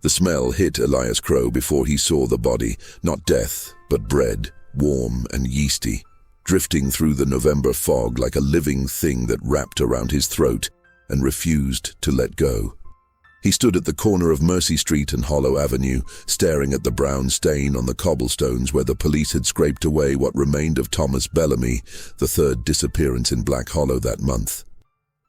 The smell hit Elias Crow before he saw the body, not death, but bread, warm and yeasty, drifting through the November fog like a living thing that wrapped around his throat and refused to let go. He stood at the corner of Mercy Street and Hollow Avenue, staring at the brown stain on the cobblestones where the police had scraped away what remained of Thomas Bellamy, the third disappearance in Black Hollow that month.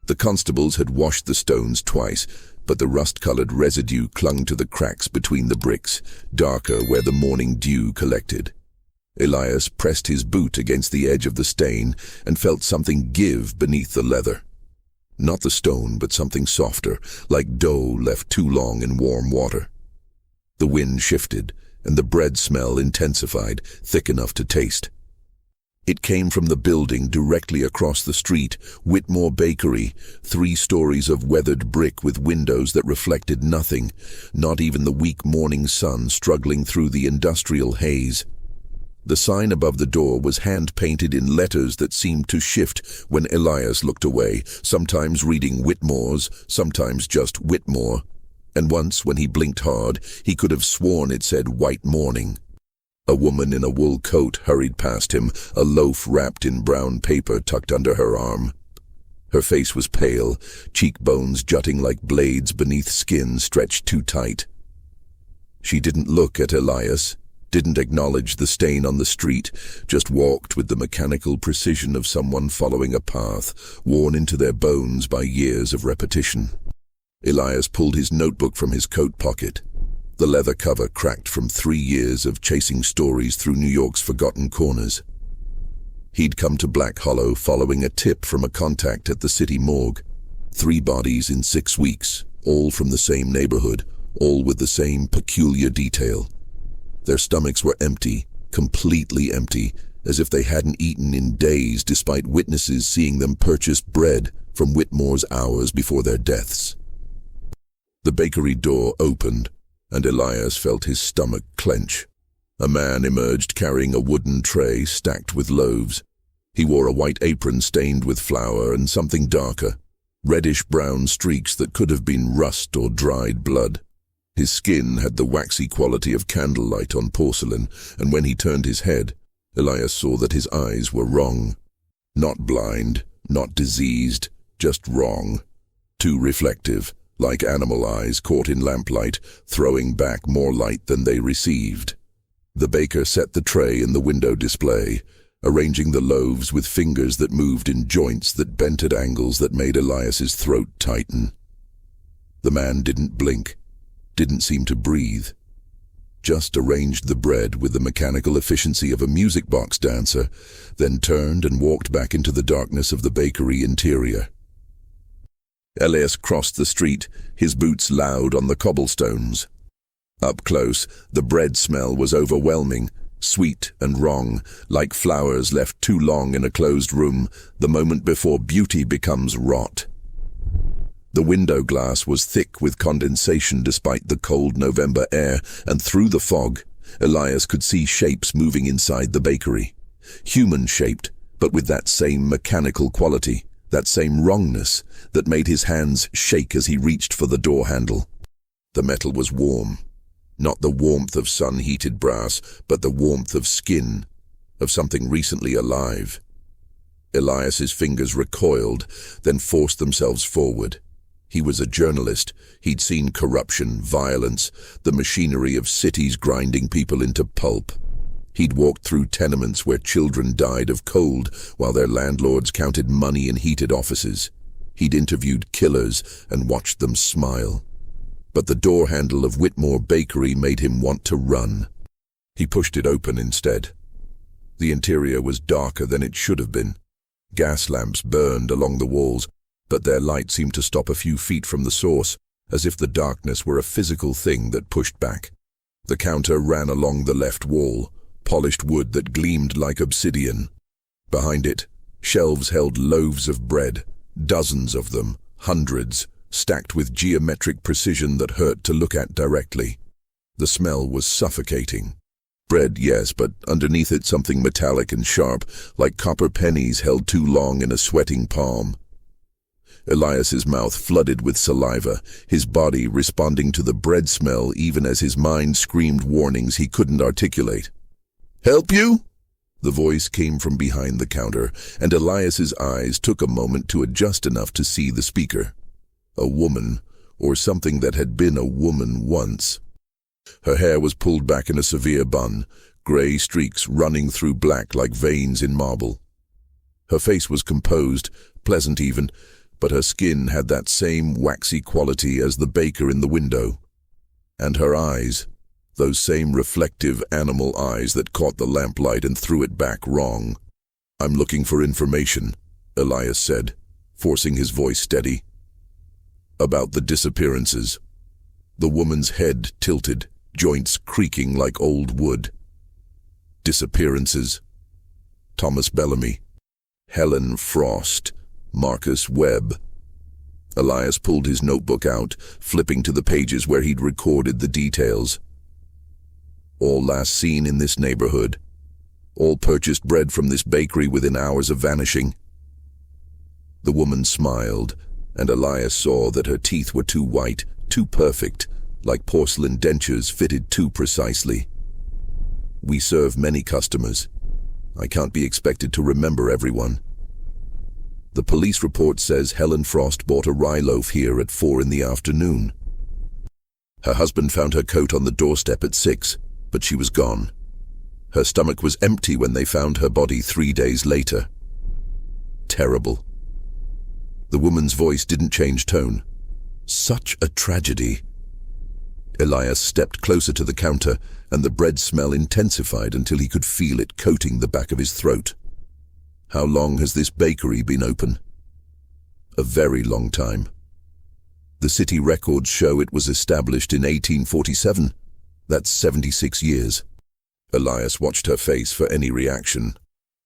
The constables had washed the stones twice, but the rust-colored residue clung to the cracks between the bricks, darker where the morning dew collected. Elias pressed his boot against the edge of the stain and felt something give beneath the leather. Not the stone, but something softer, like dough left too long in warm water. The wind shifted, and the bread smell intensified, thick enough to taste. It came from the building directly across the street, Whitmore Bakery, 3 stories of weathered brick with windows that reflected nothing, not even the weak morning sun struggling through the industrial haze. The sign above the door was hand-painted in letters that seemed to shift when Elias looked away, sometimes reading Whitmore's, sometimes just Whitmore. And once, when he blinked hard, he could have sworn it said White Morning. A woman in a wool coat hurried past him, a loaf wrapped in brown paper tucked under her arm. Her face was pale, cheekbones jutting like blades beneath skin stretched too tight. She didn't look at Elias, didn't acknowledge the stain on the street, just walked with the mechanical precision of someone following a path, worn into their bones by years of repetition. Elias pulled his notebook from his coat pocket. The leather cover cracked from 3 years of chasing stories through New York's forgotten corners. He'd come to Black Hollow following a tip from a contact at the city morgue. 3 bodies in 6 weeks, all from the same neighborhood, all with the same peculiar detail. Their stomachs were empty, completely empty, as if they hadn't eaten in days despite witnesses seeing them purchase bread from Whitmore's hours before their deaths. The bakery door opened, and Elias felt his stomach clench. A man emerged carrying a wooden tray stacked with loaves. He wore a white apron stained with flour and something darker, reddish-brown streaks that could have been rust or dried blood. His skin had the waxy quality of candlelight on porcelain, and when he turned his head, Elias saw that his eyes were wrong. Not blind, not diseased, just wrong. Too reflective, like animal eyes caught in lamplight, throwing back more light than they received. The baker set the tray in the window display, arranging the loaves with fingers that moved in joints that bent at angles that made Elias's throat tighten. The man didn't blink, didn't seem to breathe, just arranged the bread with the mechanical efficiency of a music box dancer, then turned and walked back into the darkness of the bakery interior. Elias crossed the street, his boots loud on the cobblestones. Up close, the bread smell was overwhelming, sweet and wrong, like flowers left too long in a closed room, the moment before beauty becomes rot. The window glass was thick with condensation despite the cold November air, and through the fog, Elias could see shapes moving inside the bakery. Human-shaped, but with that same mechanical quality, that same wrongness, that made his hands shake as he reached for the door handle. The metal was warm. Not the warmth of sun-heated brass, but the warmth of skin, of something recently alive. Elias's fingers recoiled, then forced themselves forward. He was a journalist. He'd seen corruption, violence, the machinery of cities grinding people into pulp. He'd walked through tenements where children died of cold while their landlords counted money in heated offices. He'd interviewed killers and watched them smile. But the door handle of Whitmore Bakery made him want to run. He pushed it open instead. The interior was darker than it should have been. Gas lamps burned along the walls, but their light seemed to stop a few feet from the source, as if the darkness were a physical thing that pushed back. The counter ran along the left wall, polished wood that gleamed like obsidian. Behind it, shelves held loaves of bread, dozens of them, hundreds, stacked with geometric precision that hurt to look at directly. The smell was suffocating. Bread, yes, but underneath it something metallic and sharp, like copper pennies held too long in a sweating palm. Elias's mouth flooded with saliva, his body responding to the bread smell even as his mind screamed warnings he couldn't articulate. "Help you?" The voice came from behind the counter, and Elias's eyes took a moment to adjust enough to see the speaker. A woman, or something that had been a woman once. Her hair was pulled back in a severe bun, grey streaks running through black like veins in marble. Her face was composed, pleasant even, but her skin had that same waxy quality as the baker in the window. And her eyes, those same reflective animal eyes that caught the lamplight and threw it back wrong. "I'm looking for information," Elias said, forcing his voice steady. "About the disappearances." The woman's head tilted, joints creaking like old wood. "Disappearances. Thomas Bellamy, Helen Frost, Marcus Webb." Elias pulled his notebook out, flipping to the pages where he'd recorded the details. "All last seen in this neighborhood. All purchased bread from this bakery within hours of vanishing." The woman smiled, and Elias saw that her teeth were too white, too perfect, like porcelain dentures fitted too precisely. "We serve many customers. I can't be expected to remember everyone. The police report says Helen Frost bought a rye loaf here at 4 in the afternoon. Her husband found her coat on the doorstep at 6, but she was gone. Her stomach was empty when they found her body 3 days later. Terrible." The woman's voice didn't change tone. "Such a tragedy." Elias stepped closer to the counter, and the bread smell intensified until he could feel it coating the back of his throat. "How long has this bakery been open?" "A very long time. The city records show it was established in 1847. That's 76 years. Elias watched her face for any reaction.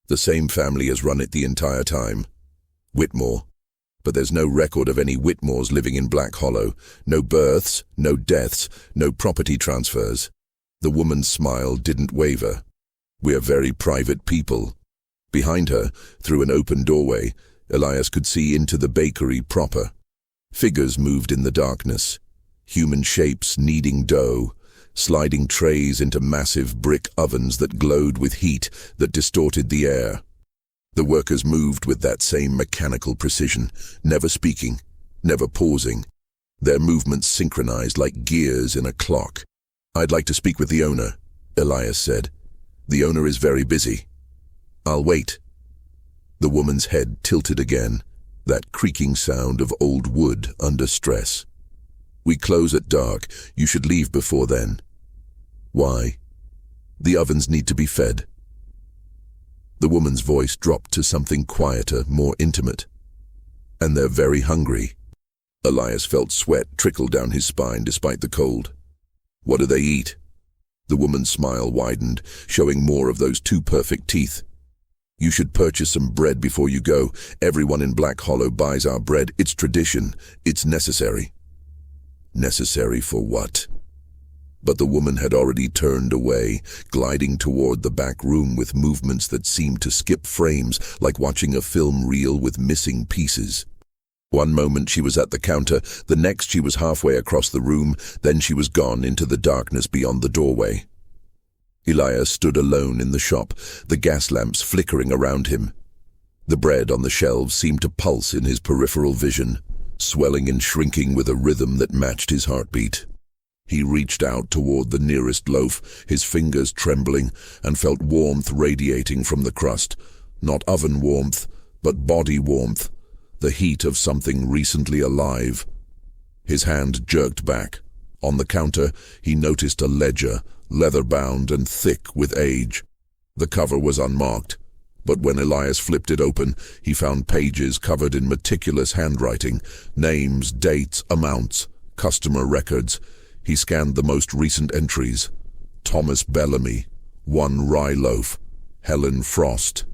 "The same family has run it the entire time. Whitmore. But there's no record of any Whitmores living in Black Hollow. No births, no deaths, no property transfers." The woman's smile didn't waver. "We're very private people." Behind her, through an open doorway, Elias could see into the bakery proper. Figures moved in the darkness. Human shapes kneading dough, sliding trays into massive brick ovens that glowed with heat that distorted the air. The workers moved with that same mechanical precision, never speaking, never pausing. Their movements synchronized like gears in a clock. "I'd like to speak with the owner," Elias said. "The owner is very busy." "I'll wait." The woman's head tilted again, that creaking sound of old wood under stress. "We close at dark. You should leave before then." "Why?" "The ovens need to be fed." The woman's voice dropped to something quieter, more intimate. "And they're very hungry." Elias felt sweat trickle down his spine despite the cold. "What do they eat?" The woman's smile widened, showing more of those too perfect teeth. "You should purchase some bread before you go. Everyone in Black Hollow buys our bread. It's tradition. It's necessary." Necessary for what? But the woman had already turned away, gliding toward the back room with movements that seemed to skip frames, like watching a film reel with missing pieces. One moment she was at the counter, the next she was halfway across the room, then she was gone into the darkness beyond the doorway. Elias stood alone in the shop, the gas lamps flickering around him. The bread on the shelves seemed to pulse in his peripheral vision, swelling and shrinking with a rhythm that matched his heartbeat. He reached out toward the nearest loaf, his fingers trembling, and felt warmth radiating from the crust. Not oven warmth, but body warmth, the heat of something recently alive. His hand jerked back. On the counter, he noticed a ledger, leather-bound and thick with age. The cover was unmarked, but when Elias flipped it open, he found pages covered in meticulous handwriting, names, dates, amounts, customer records. He scanned the most recent entries. Thomas Bellamy, 1 rye loaf. Helen Frost,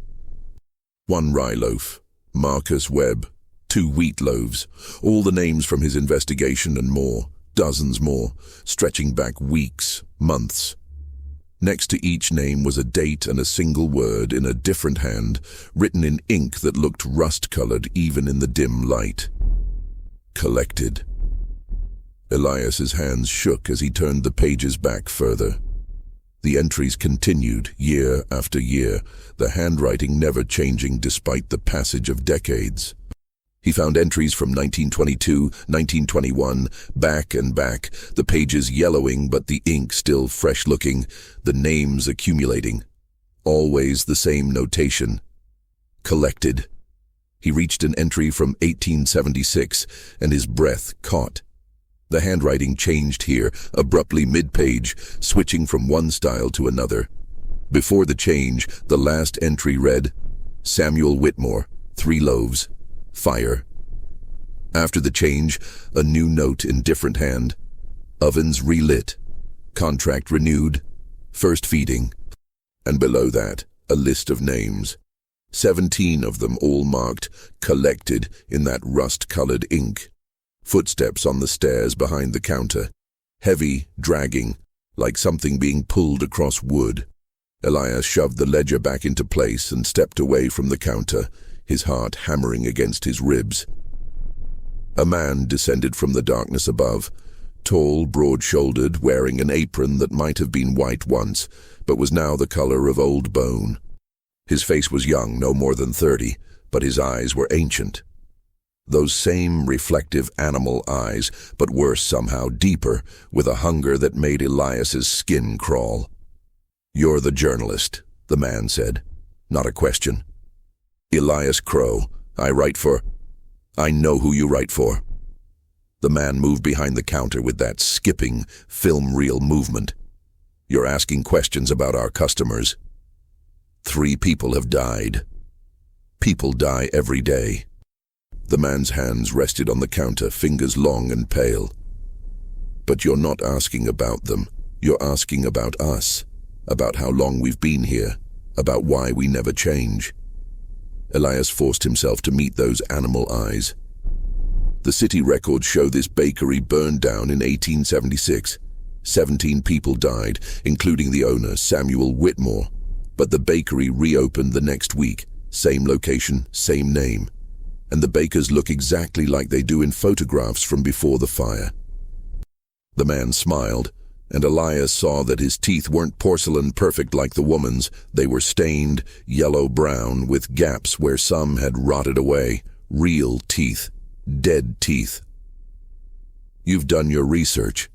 1 rye loaf. Marcus Webb, 2 wheat loaves. All the names from his investigation and more, dozens more, stretching back weeks, months. Next to each name was a date and a single word in a different hand, written in ink that looked rust-colored even in the dim light. Collected. Elias's hands shook as he turned the pages back further. The entries continued, year after year, the handwriting never changing despite the passage of decades. He found entries from 1922, 1921, back and back, the pages yellowing but the ink still fresh-looking, the names accumulating. Always the same notation. Collected. He reached an entry from 1876, and his breath caught. The handwriting changed here, abruptly mid-page, switching from one style to another. Before the change, the last entry read, Samuel Whitmore, 3 loaves. Fire. After the change, a new note in different hand. Ovens relit. Contract renewed. First feeding. And below that, a list of names. 17 of them all marked, collected in that rust-colored ink. Footsteps on the stairs behind the counter. Heavy, dragging, like something being pulled across wood. Elias shoved the ledger back into place and stepped away from the counter, his heart hammering against his ribs. A man descended from the darkness above, tall, broad-shouldered, wearing an apron that might have been white once, but was now the color of old bone. His face was young, no more than 30, but his eyes were ancient. Those same reflective animal eyes, but worse somehow, deeper, with a hunger that made Elias's skin crawl. "You're the journalist," the man said. Not a question. "Elias Crow, I know who you write for." The man moved behind the counter with that skipping, film reel movement. "You're asking questions about our customers. 3 people have died. People die every day." The man's hands rested on the counter, fingers long and pale. "But you're not asking about them. You're asking about us, about how long we've been here, about why we never change." Elias forced himself to meet those animal eyes. The city records show this bakery burned down in 1876. 17 people died, including the owner, Samuel Whitmore. But the bakery reopened the next week, same location, same name. And the bakers look exactly like they do in photographs from before the fire. The man smiled, and Elias saw that his teeth weren't porcelain perfect like the woman's. They were stained, yellow-brown, with gaps where some had rotted away. Real teeth. Dead teeth. "You've done your research.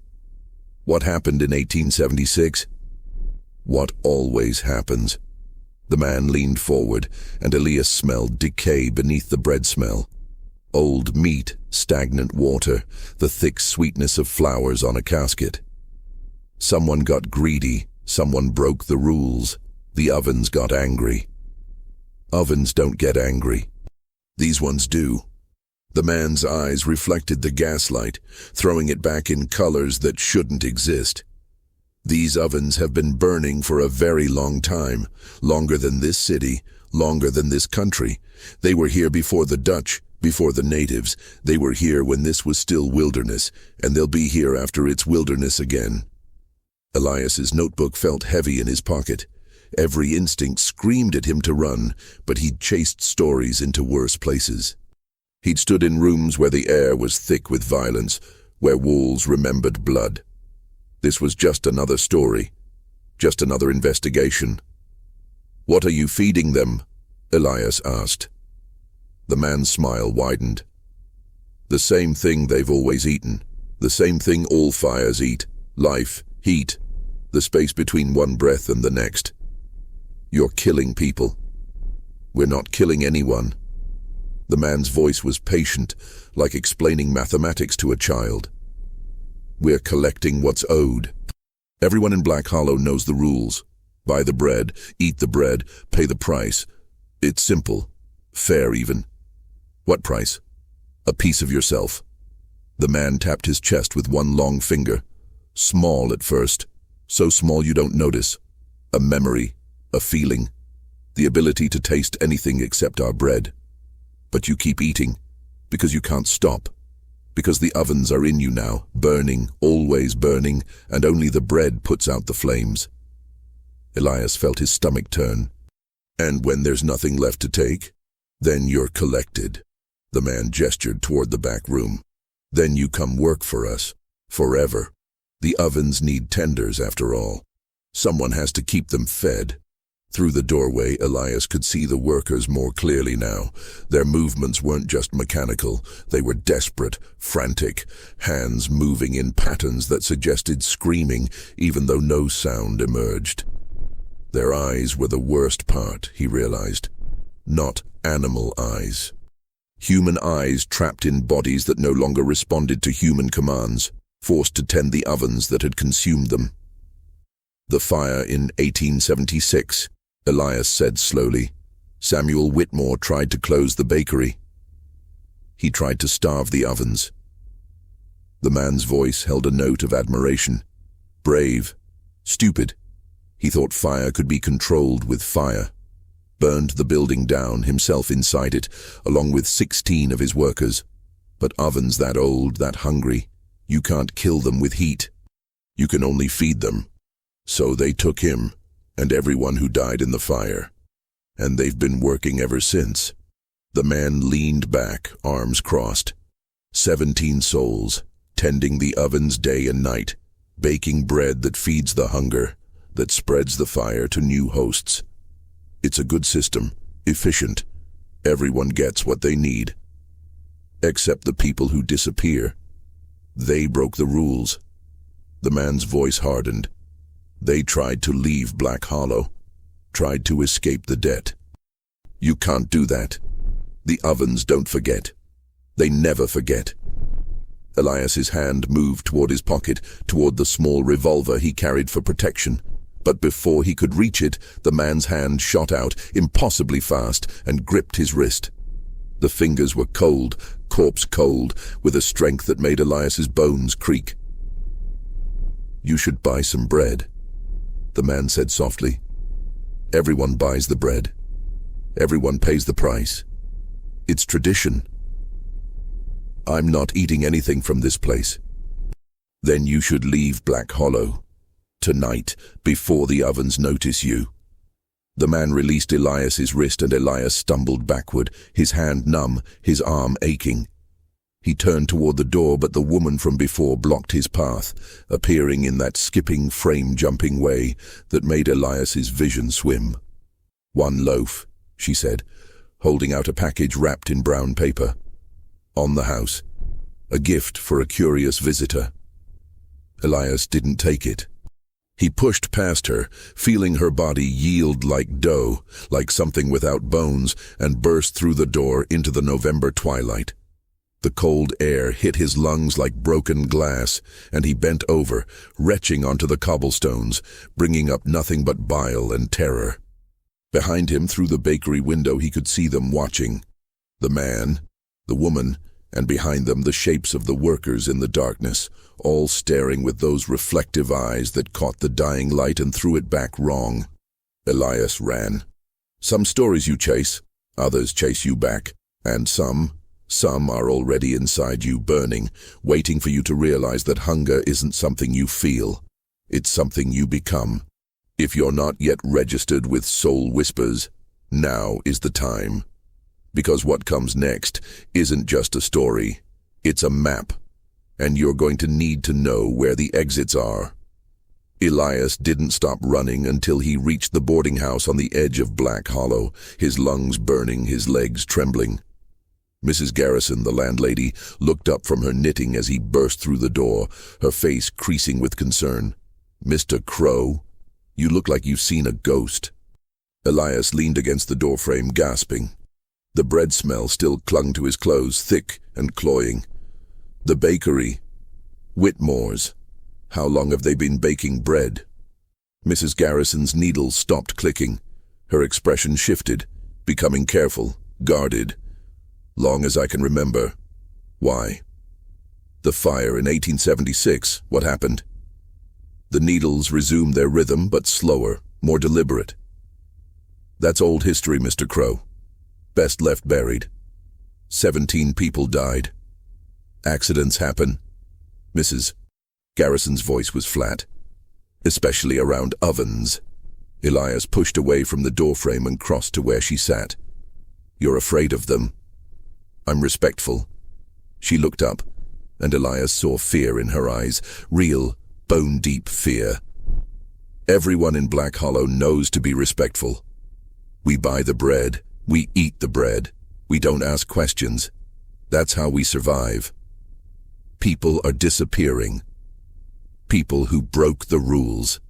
What happened in 1876? "What always happens." The man leaned forward, and Elias smelled decay beneath the bread smell. Old meat, stagnant water, the thick sweetness of flowers on a casket. Someone got greedy, someone broke the rules. The ovens got angry. Ovens don't get angry. These ones do. The man's eyes reflected the gaslight, throwing it back in colors that shouldn't exist. These ovens have been burning for a very long time, longer than this city, longer than this country. They were here before the Dutch, before the natives. They were here when this was still wilderness, and they'll be here after it's wilderness again. Elias's notebook felt heavy in his pocket. Every instinct screamed at him to run, but he'd chased stories into worse places. He'd stood in rooms where the air was thick with violence, where walls remembered blood. This was just another story, just another investigation. "What are you feeding them?" Elias asked. The man's smile widened. "The same thing they've always eaten, the same thing all fires eat, life, heat, the space between one breath and the next. You're killing people." "We're not killing anyone." The man's voice was patient, like explaining mathematics to a child. "We're collecting what's owed. Everyone in Black Hollow knows the rules. Buy the bread, eat the bread, pay the price. It's simple, fair even." "What price?" "A piece of yourself." The man tapped his chest with one long finger. Small at first, so small you don't notice. A memory, a feeling, the ability to taste anything except our bread. But you keep eating, because you can't stop. Because the ovens are in you now, burning, always burning, and only the bread puts out the flames. Elias felt his stomach turn. And when there's nothing left to take, then you're collected. The man gestured toward the back room. Then you come work for us. Forever. The ovens need tenders, after all. Someone has to keep them fed. Through the doorway, Elias could see the workers more clearly now. Their movements weren't just mechanical. They were desperate, frantic, hands moving in patterns that suggested screaming, even though no sound emerged. Their eyes were the worst part, he realized. Not animal eyes. Human eyes trapped in bodies that no longer responded to human commands, forced to tend the ovens that had consumed them. The fire in 1876, Elias said slowly. Samuel Whitmore tried to close the bakery. He tried to starve the ovens. The man's voice held a note of admiration. Brave. Stupid. He thought fire could be controlled with fire. Burned the building down, himself inside it, along with 16 of his workers. But ovens that old, that hungry, you can't kill them with heat. You can only feed them. So they took him, and everyone who died in the fire. And they've been working ever since. The man leaned back, arms crossed. 17 souls, tending the ovens day and night, baking bread that feeds the hunger, that spreads the fire to new hosts. It's a good system, efficient. Everyone gets what they need. Except the people who disappear. They broke the rules. The man's voice hardened. They tried to leave Black Hollow, tried to escape the debt. You can't do that. The ovens don't forget. They never forget. Elias's hand moved toward his pocket, toward the small revolver he carried for protection. But before he could reach it, the man's hand shot out, impossibly fast, and gripped his wrist. The fingers were cold, corpse cold, with a strength that made Elias's bones creak. You should buy some bread, the man said softly. Everyone buys the bread. Everyone pays the price. It's tradition. I'm not eating anything from this place. Then you should leave Black Hollow. Tonight, before the ovens notice you. The man released Elias's wrist and Elias stumbled backward, his hand numb, his arm aching. He turned toward the door, but the woman from before blocked his path, appearing in that skipping, frame-jumping way that made Elias's vision swim. One loaf, she said, holding out a package wrapped in brown paper. On the house. A gift for a curious visitor. Elias didn't take it. He pushed past her, feeling her body yield like dough, like something without bones, and burst through the door into the November twilight. The cold air hit his lungs like broken glass, and he bent over, retching onto the cobblestones, bringing up nothing but bile and terror. Behind him, through the bakery window, he could see them watching. The man, the woman, and behind them the shapes of the workers in the darkness, all staring with those reflective eyes that caught the dying light and threw it back wrong. Elias ran. Some stories you chase, others chase you back, and some are already inside you, burning, waiting for you to realize that hunger isn't something you feel. It's something you become. If you're not yet registered with Soul Whispers, now is the time. Because what comes next isn't just a story, it's a map, and you're going to need to know where the exits are. Elias didn't stop running until he reached the boarding house on the edge of Black Hollow, his lungs burning, his legs trembling. Mrs. Garrison, the landlady, looked up from her knitting as he burst through the door, her face creasing with concern. "Mr. Crow, you look like you've seen a ghost." Elias leaned against the doorframe, gasping. The bread smell still clung to his clothes, thick and cloying. The bakery. Whitmore's. How long have they been baking bread? Mrs. Garrison's needles stopped clicking. Her expression shifted, becoming careful, guarded. Long as I can remember. Why? The fire in 1876, what happened? The needles resumed their rhythm, but slower, more deliberate. That's old history, Mr. Crow. Best left buried. 17 people died. Accidents happen. Mrs. Garrison's voice was flat. Especially around ovens. Elias pushed away from the doorframe and crossed to where she sat. "You're afraid of them." "I'm respectful." She looked up, and Elias saw fear in her eyes, real, bone-deep fear. Everyone in Black Hollow knows to be respectful. We buy the bread, we eat the bread, we don't ask questions. That's how we survive. People are disappearing. People who broke the rules.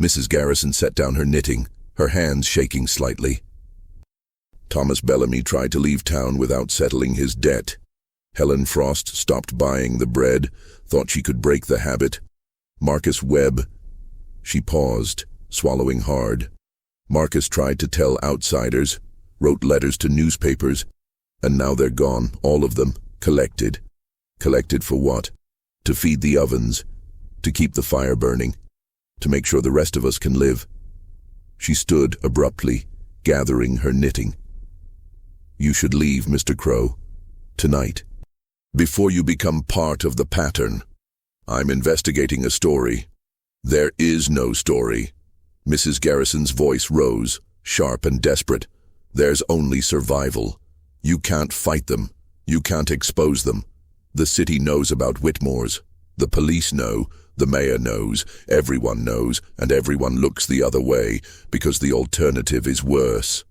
Mrs. Garrison set down her knitting, her hands shaking slightly. Thomas Bellamy tried to leave town without settling his debt. Helen Frost stopped buying the bread, thought she could break the habit. Marcus Webb. She paused, swallowing hard. Marcus tried to tell outsiders, wrote letters to newspapers, and now they're gone, all of them, collected. Collected for what? To feed the ovens, to keep the fire burning, to make sure the rest of us can live. She stood abruptly, gathering her knitting. "You should leave, Mr. Crow. Tonight. Before you become part of the pattern. I'm investigating a story." "There is no story." Mrs. Garrison's voice rose, sharp and desperate. "There's only survival. You can't fight them. You can't expose them. The city knows about Whitmore's. The police know. The mayor knows. Everyone knows. And everyone looks the other way, because the alternative is worse."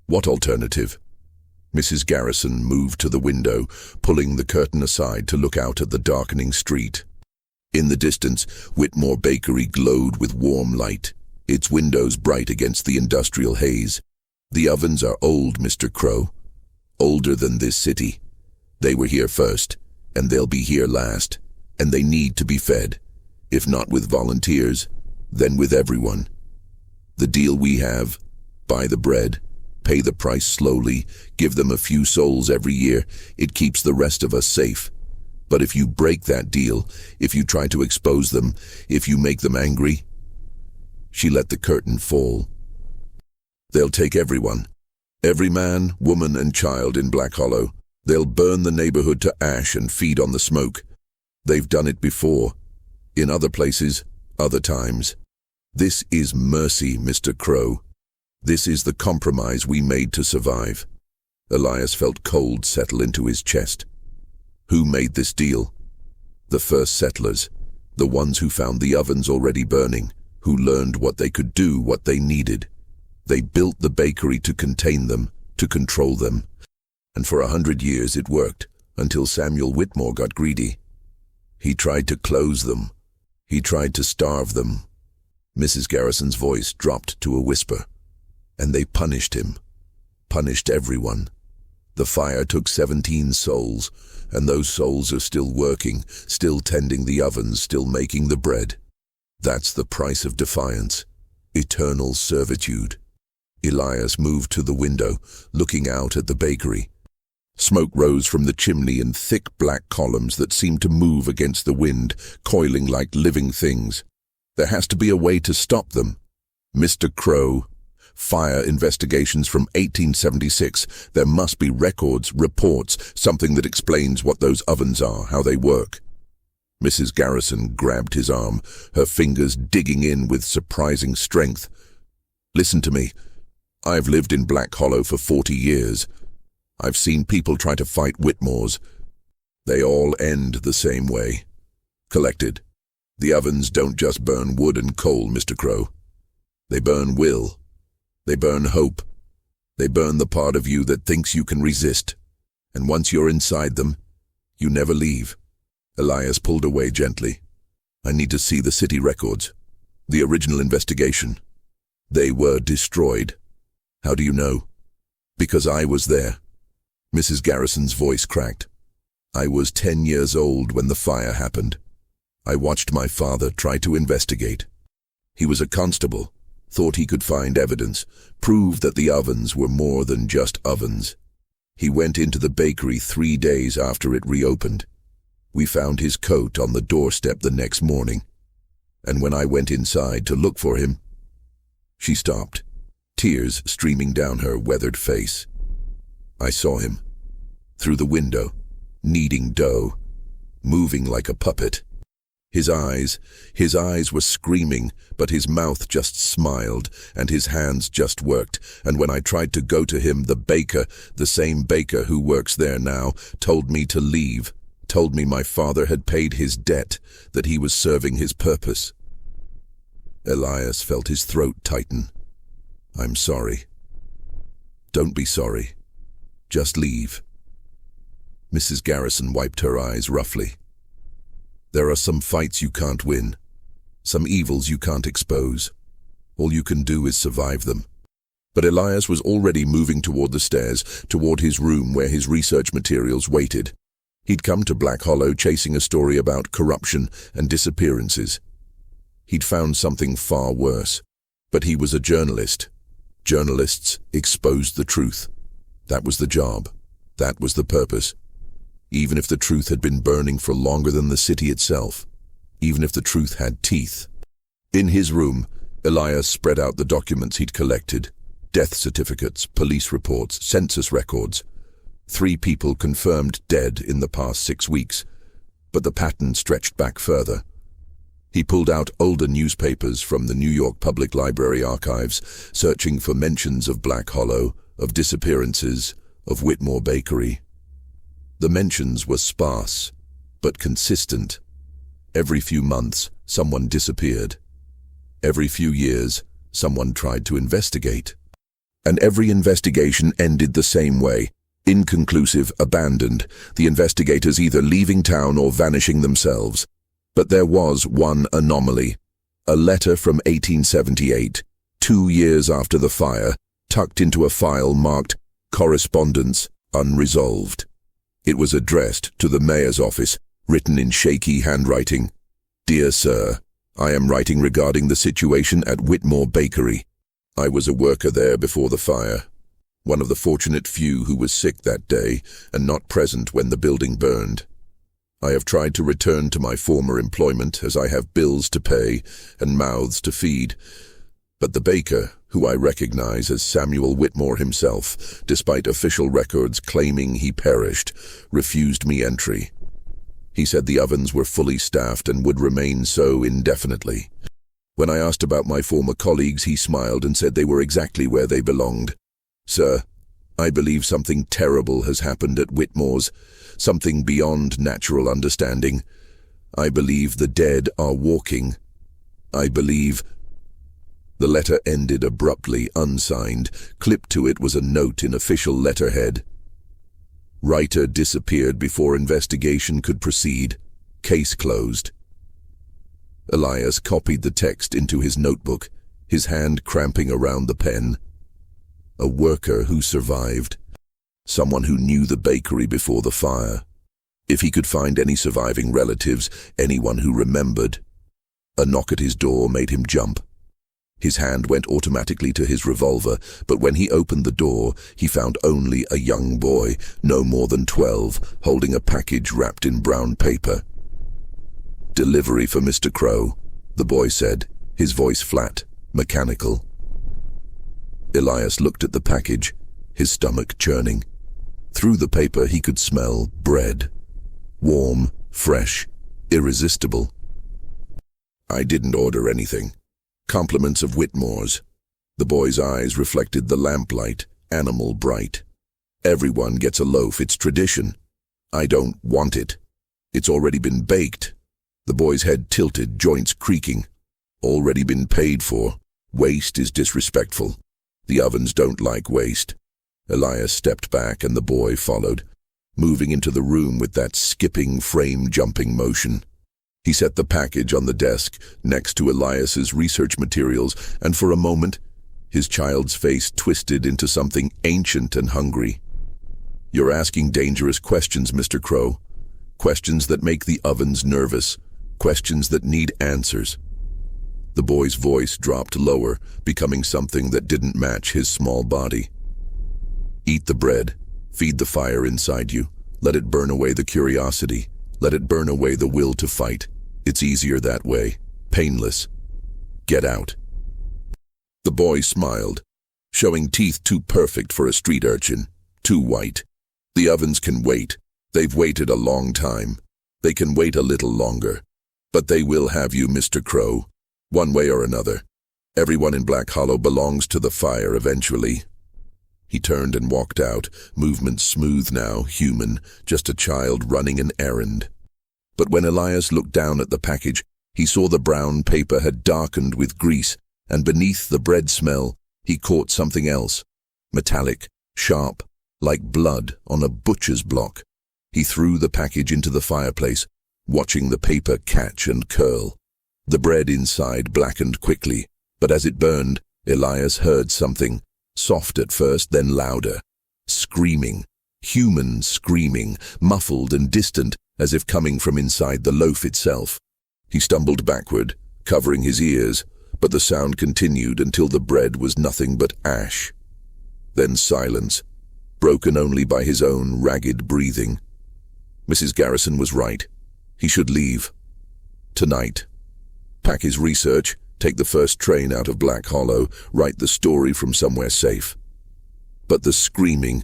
"What alternative?" Mrs. Garrison moved to the window, pulling the curtain aside to look out at the darkening street. In the distance, Whitmore Bakery glowed with warm light, its windows bright against the industrial haze. "The ovens are old, Mr. Crow. Older than this city. They were here first, and they'll be here last, and they need to be fed. If not with volunteers, then with everyone. The deal we have: buy the bread, pay the price slowly, give them a few souls every year. It keeps the rest of us safe. But if you break that deal, if you try to expose them, if you make them angry..." She let the curtain fall. "They'll take everyone. Every man, woman, and child in Black Hollow. They'll burn the neighborhood to ash and feed on the smoke. They've done it before. In other places, other times. This is mercy, Mr. Crow. This is the compromise we made to survive." Elias felt cold settle into his chest. Who made this deal? The first settlers, the ones who found the ovens already burning, who learned what they could do, what they needed. They built the bakery to contain them, to control them. And for 100 years it worked, until Samuel Whitmore got greedy. He tried to close them. He tried to starve them. Mrs. Garrison's voice dropped to a whisper. And they punished him. Punished everyone. The fire took 17 souls, and those souls are still working, still tending the ovens, still making the bread. That's the price of defiance. Eternal servitude. Elias moved to the window, looking out at the bakery. Smoke rose from the chimney in thick black columns that seemed to move against the wind, coiling like living things. There has to be a way to stop them. Mr. Crow. Fire investigations from 1876. There must be records, reports, something that explains what those ovens are, how they work. Mrs. Garrison grabbed his arm, her fingers digging in with surprising strength. "Listen to me. I've lived in Black Hollow for 40 years. I've seen people try to fight Whitmore's. They all end the same way. Collected. The ovens don't just burn wood and coal, Mr. Crow. They burn will. They burn hope. They burn the part of you that thinks you can resist. And once you're inside them, you never leave." Elias pulled away gently. "I need to see the city records. The original investigation. They were destroyed." "How do you know?" "Because I was there." Mrs. Garrison's voice cracked. "I was 10 years old when the fire happened. I watched my father try to investigate. He was a constable, thought he could find evidence, prove that the ovens were more than just ovens. He went into the bakery 3 days after it reopened. We found his coat on the doorstep the next morning. And when I went inside to look for him..." She stopped, tears streaming down her weathered face. "I saw him. Through the window, kneading dough, moving like a puppet. His eyes were screaming, but his mouth just smiled, and his hands just worked, and when I tried to go to him, the baker, the same baker who works there now, told me to leave, told me my father had paid his debt, that he was serving his purpose. Elias felt his throat tighten. I'm sorry. Don't be sorry. Just leave. Mrs. Garrison wiped her eyes roughly. There are some fights you can't win, some evils you can't expose. All you can do is survive them. But Elias was already moving toward the stairs, toward his room where his research materials waited. He'd come to Black Hollow chasing a story about corruption and disappearances. He'd found something far worse, but he was a journalist. Journalists exposed the truth. That was the job. That was the purpose. Even if the truth had been burning for longer than the city itself. Even if the truth had teeth. In his room, Elias spread out the documents he'd collected. Death certificates, police reports, census records. 3 people confirmed dead in the past 6 weeks, but the pattern stretched back further. He pulled out older newspapers from the New York Public Library archives, searching for mentions of Black Hollow, of disappearances, of Whitmore Bakery. The mentions were sparse, but consistent. Every few months, someone disappeared. Every few years, someone tried to investigate. And every investigation ended the same way. Inconclusive, abandoned, the investigators either leaving town or vanishing themselves. But there was one anomaly. A letter from 1878, 2 years after the fire, tucked into a file marked Correspondence Unresolved. It was addressed to the mayor's office, written in shaky handwriting. Dear Sir, I am writing regarding the situation at Whitmore Bakery. I was a worker there before the fire. One of the fortunate few who was sick that day and not present when the building burned. I have tried to return to my former employment as I have bills to pay and mouths to feed. But the baker, who I recognize as Samuel Whitmore himself, despite official records claiming he perished, refused me entry. He said the ovens were fully staffed and would remain so indefinitely. When I asked about my former colleagues, he smiled and said they were exactly where they belonged. Sir, I believe something terrible has happened at Whitmore's, something beyond natural understanding. I believe the dead are walking. I believe... The letter ended abruptly, unsigned. Clipped to it was a note in official letterhead. Writer disappeared before investigation could proceed. Case closed. Elias copied the text into his notebook, his hand cramping around the pen. A worker who survived. Someone who knew the bakery before the fire. If he could find any surviving relatives, anyone who remembered. A knock at his door made him jump. His hand went automatically to his revolver, but when he opened the door, he found only a young boy, no more than 12, holding a package wrapped in brown paper. Delivery for Mr. Crow, the boy said, his voice flat, mechanical. Elias looked at the package, his stomach churning. Through the paper he could smell bread. Warm, fresh, irresistible. I didn't order anything. Compliments of Whitmore's. The boy's eyes reflected the lamplight, animal bright. Everyone gets a loaf, it's tradition. I don't want it. It's already been baked. The boy's head tilted, joints creaking. Already been paid for. Waste is disrespectful. The ovens don't like waste. Elias stepped back and the boy followed, moving into the room with that skipping, frame-jumping motion. He set the package on the desk next to Elias's research materials, and for a moment, his child's face twisted into something ancient and hungry. You're asking dangerous questions, Mr. Crow. Questions that make the ovens nervous. Questions that need answers. The boy's voice dropped lower, becoming something that didn't match his small body. Eat the bread. Feed the fire inside you. Let it burn away the curiosity. Let it burn away the will to fight. It's easier that way. Painless. Get out. The boy smiled, showing teeth too perfect for a street urchin, too white. The ovens can wait. They've waited a long time. They can wait a little longer. But they will have you, Mr. Crow, one way or another. Everyone in Black Hollow belongs to the fire eventually. He turned and walked out, movement smooth now, human, just a child running an errand. But when Elias looked down at the package, he saw the brown paper had darkened with grease, and beneath the bread smell, he caught something else, metallic, sharp, like blood on a butcher's block. He threw the package into the fireplace, watching the paper catch and curl. The bread inside blackened quickly, but as it burned, Elias heard something, soft at first, then louder. Screaming, human screaming, muffled and distant, as if coming from inside the loaf itself. He stumbled backward, covering his ears, but the sound continued until the bread was nothing but ash. Then silence, broken only by his own ragged breathing. Mrs. Garrison was right. He should leave. Tonight. Pack his research, take the first train out of Black Hollow, write the story from somewhere safe. But the screaming,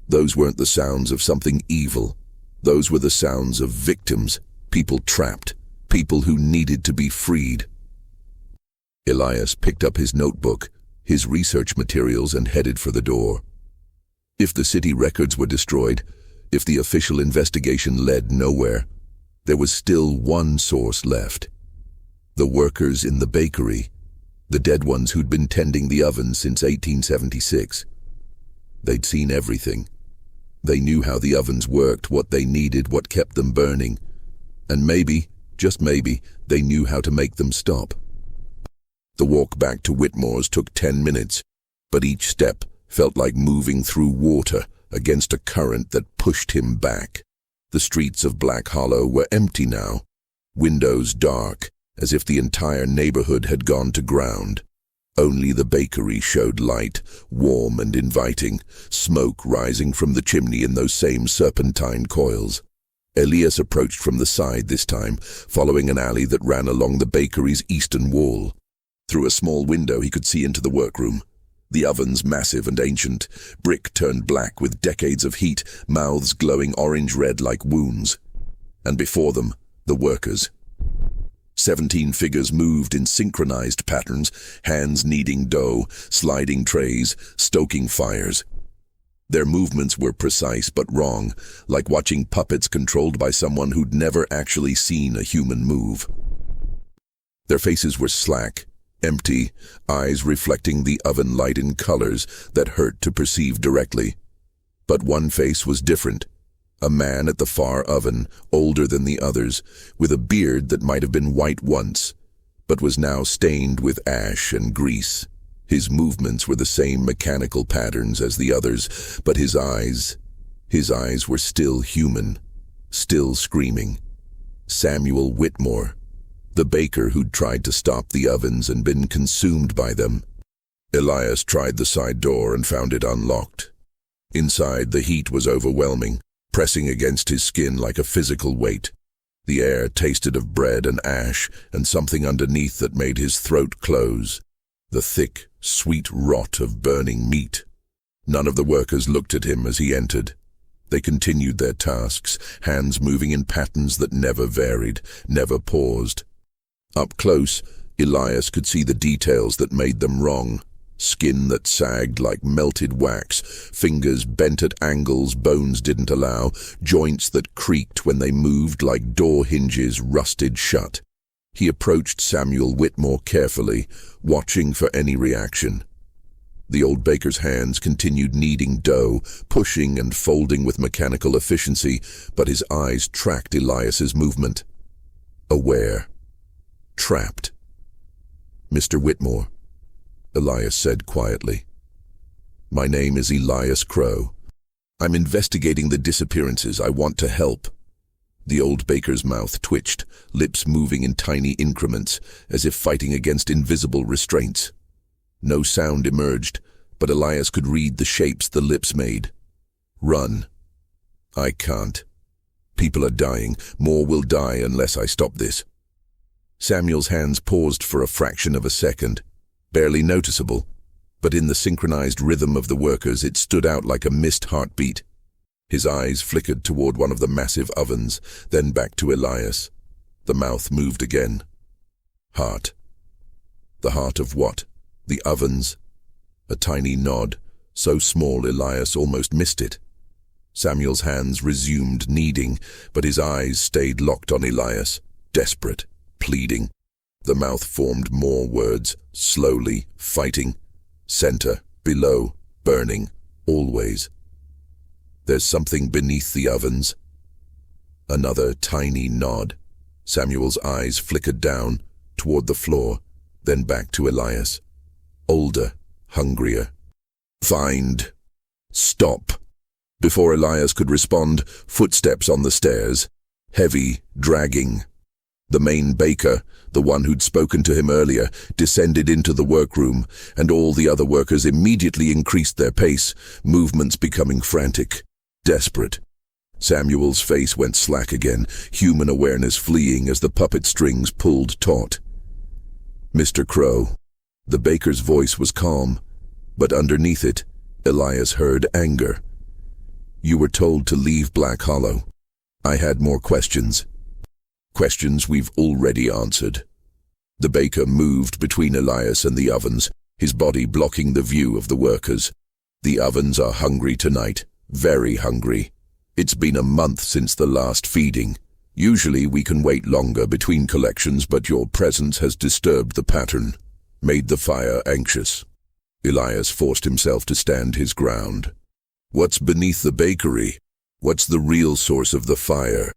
those weren't the sounds of something evil. Those were the sounds of victims, people trapped, people who needed to be freed. Elias picked up his notebook, his research materials, and headed for the door. If the city records were destroyed, if the official investigation led nowhere, there was still one source left. The workers in the bakery, the dead ones who'd been tending the oven since 1876. They'd seen everything. They knew how the ovens worked, what they needed, what kept them burning. And maybe, just maybe, they knew how to make them stop. The walk back to Whitmore's took 10 minutes, but each step felt like moving through water against a current that pushed him back. The streets of Black Hollow were empty now, windows dark, as if the entire neighborhood had gone to ground. Only the bakery showed light, warm and inviting, smoke rising from the chimney in those same serpentine coils. Elias approached from the side this time, following an alley that ran along the bakery's eastern wall. Through a small window he could see into the workroom. The ovens, massive and ancient, brick turned black with decades of heat, mouths glowing orange-red like wounds. And before them, the workers. 17 figures moved in synchronized patterns, hands kneading dough, sliding trays, stoking fires. Their movements were precise but wrong, like watching puppets controlled by someone who'd never actually seen a human move. Their faces were slack, empty, eyes reflecting the oven light in colors that hurt to perceive directly. But one face was different. A man at the far oven, older than the others, with a beard that might have been white once, but was now stained with ash and grease. His movements were the same mechanical patterns as the others, but his eyes were still human, still screaming. Samuel Whitmore, the baker who'd tried to stop the ovens and been consumed by them. Elias tried the side door and found it unlocked. Inside, the heat was overwhelming, pressing against his skin like a physical weight. The air tasted of bread and ash and something underneath that made his throat close. The thick, sweet rot of burning meat. None of the workers looked at him as he entered. They continued their tasks, hands moving in patterns that never varied, never paused. Up close, Elias could see the details that made them wrong. Skin that sagged like melted wax, fingers bent at angles bones didn't allow, joints that creaked when they moved like door hinges rusted shut. He approached Samuel Whitmore carefully, watching for any reaction. The old baker's hands continued kneading dough, pushing and folding with mechanical efficiency, but his eyes tracked Elias's movement. Aware. Trapped. "Mr. Whitmore," Elias said quietly. "My name is Elias Crow. I'm investigating the disappearances. I want to help." The old baker's mouth twitched, lips moving in tiny increments, as if fighting against invisible restraints. No sound emerged, but Elias could read the shapes the lips made. "Run." "I can't. People are dying. More will die unless I stop this." Samuel's hands paused for a fraction of a second, barely noticeable, but in the synchronized rhythm of the workers it stood out like a missed heartbeat. His eyes flickered toward one of the massive ovens, then back to Elias. The mouth moved again. Heart. The heart of what? The ovens? A tiny nod, so small Elias almost missed it. Samuel's hands resumed kneading, but his eyes stayed locked on Elias, desperate, pleading. The mouth formed more words, slowly, fighting. Center, below, burning, always. There's something beneath the ovens. Another tiny nod. Samuel's eyes flickered down, toward the floor, then back to Elias. Older, hungrier. Find. Stop. Before Elias could respond, footsteps on the stairs. Heavy, dragging. The main baker, the one who'd spoken to him earlier, descended into the workroom, and all the other workers immediately increased their pace, movements becoming frantic, desperate. Samuel's face went slack again, human awareness fleeing as the puppet strings pulled taut. Mr. Crow. The baker's voice was calm, but underneath it, Elias heard anger. You were told to leave Black Hollow. I had more questions. Questions we've already answered. The baker moved between Elias and the ovens, his body blocking the view of the workers. The ovens are hungry tonight, very hungry. It's been a month since the last feeding. Usually we can wait longer between collections, but your presence has disturbed the pattern, made the fire anxious. Elias forced himself to stand his ground. What's beneath the bakery? What's the real source of the fire?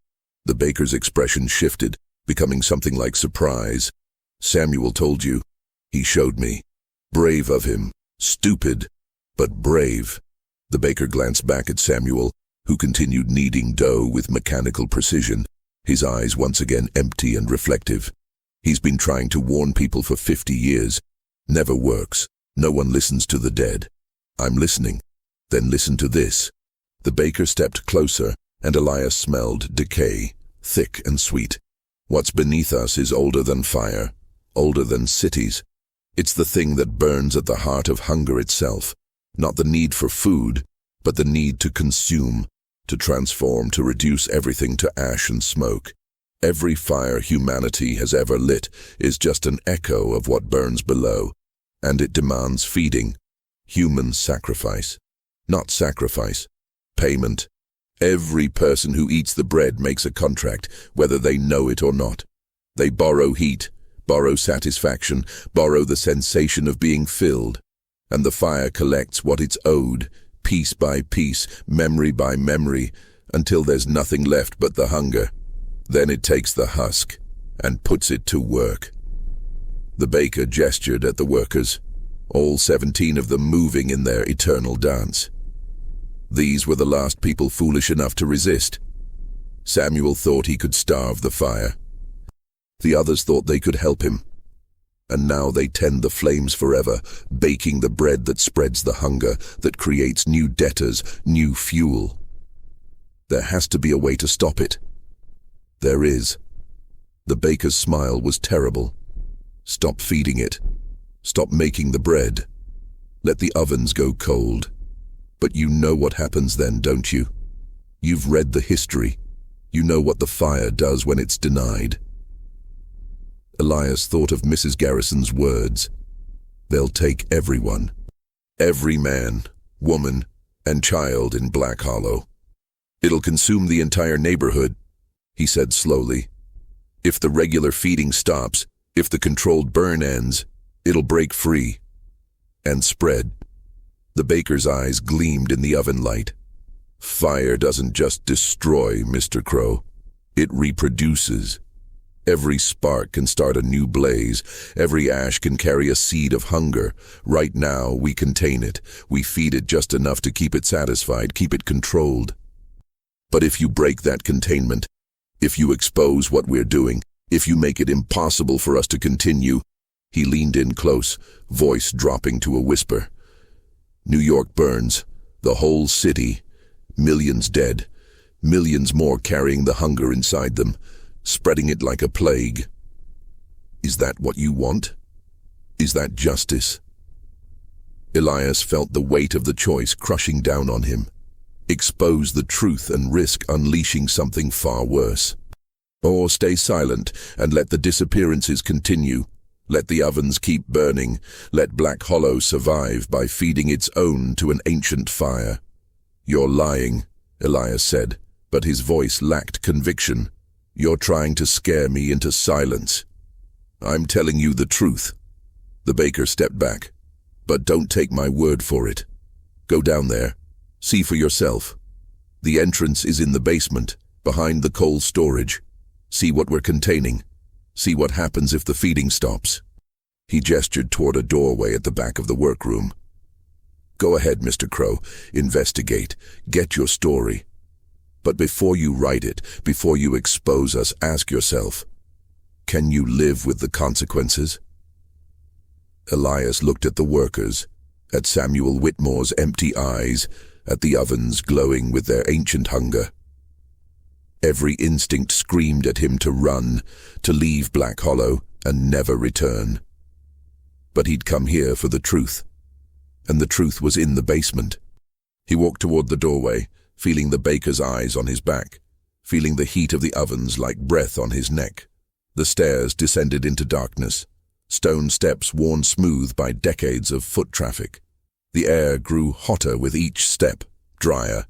The baker's expression shifted, becoming something like surprise. Samuel told you. He showed me. Brave of him. Stupid, but brave. The baker glanced back at Samuel, who continued kneading dough with mechanical precision, his eyes once again empty and reflective. He's been trying to warn people for 50 years. Never works. No one listens to the dead. I'm listening. Then listen to this. The baker stepped closer, and Elias smelled decay, thick and sweet. What's beneath us is older than fire, older than cities. It's the thing that burns at the heart of hunger itself. Not the need for food, but the need to consume, to transform, to reduce everything to ash and smoke. Every fire humanity has ever lit is just an echo of what burns below, and it demands feeding. Human sacrifice. Not sacrifice. Payment. Every person who eats the bread makes a contract, whether they know it or not. They borrow heat, borrow satisfaction, borrow the sensation of being filled. And the fire collects what it's owed, piece by piece, memory by memory, until there's nothing left but the hunger. Then it takes the husk and puts it to work. The baker gestured at the workers, all 17 of them moving in their eternal dance. These were the last people foolish enough to resist. Samuel thought he could starve the fire. The others thought they could help him. And now they tend the flames forever, baking the bread that spreads the hunger, that creates new debtors, new fuel. There has to be a way to stop it. There is. The baker's smile was terrible. Stop feeding it. Stop making the bread. Let the ovens go cold. But you know what happens then, don't you? You've read the history. You know what the fire does when it's denied. Elias thought of Mrs. Garrison's words. They'll take everyone. Every man, woman, and child in Black Hollow. It'll consume the entire neighborhood, he said slowly. If the regular feeding stops, if the controlled burn ends, it'll break free and spread. The baker's eyes gleamed in the oven light. Fire doesn't just destroy, Mr. Crow. It reproduces. Every spark can start a new blaze. Every ash can carry a seed of hunger. Right now, we contain it. We feed it just enough to keep it satisfied, keep it controlled. But if you break that containment, if you expose what we're doing, if you make it impossible for us to continue, he leaned in close, voice dropping to a whisper. New York burns, the whole city, millions dead, millions more carrying the hunger inside them, spreading it like a plague. Is that what you want? Is that justice? Elias felt the weight of the choice crushing down on him. Expose the truth and risk unleashing something far worse. Or stay silent and let the disappearances continue. Let the ovens keep burning. Let Black Hollow survive by feeding its own to an ancient fire. You're lying, Elias said, but his voice lacked conviction. You're trying to scare me into silence. I'm telling you the truth. The baker stepped back. But don't take my word for it. Go down there. See for yourself. The entrance is in the basement, behind the coal storage. See what we're containing. See what happens if the feeding stops. He gestured toward a doorway at the back of the workroom. Go ahead, Mr. Crow. Investigate. Get your story. But before you write it, before you expose us, ask yourself, can you live with the consequences? Elias looked at the workers, at Samuel Whitmore's empty eyes, at the ovens glowing with their ancient hunger. Every instinct screamed at him to run, to leave Black Hollow and never return. But he'd come here for the truth, and the truth was in the basement. He walked toward the doorway, feeling the baker's eyes on his back, feeling the heat of the ovens like breath on his neck. The stairs descended into darkness, stone steps worn smooth by decades of foot traffic. The air grew hotter with each step, drier,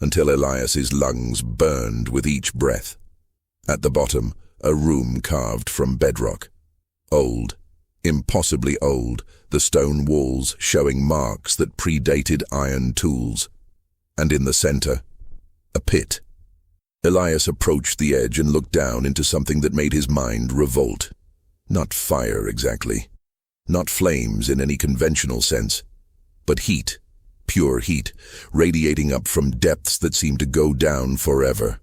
until Elias's lungs burned with each breath. At the bottom, a room carved from bedrock. Old, impossibly old, the stone walls showing marks that predated iron tools. And in the center, a pit. Elias approached the edge and looked down into something that made his mind revolt. Not fire exactly, not flames in any conventional sense, but heat. Pure heat, radiating up from depths that seemed to go down forever.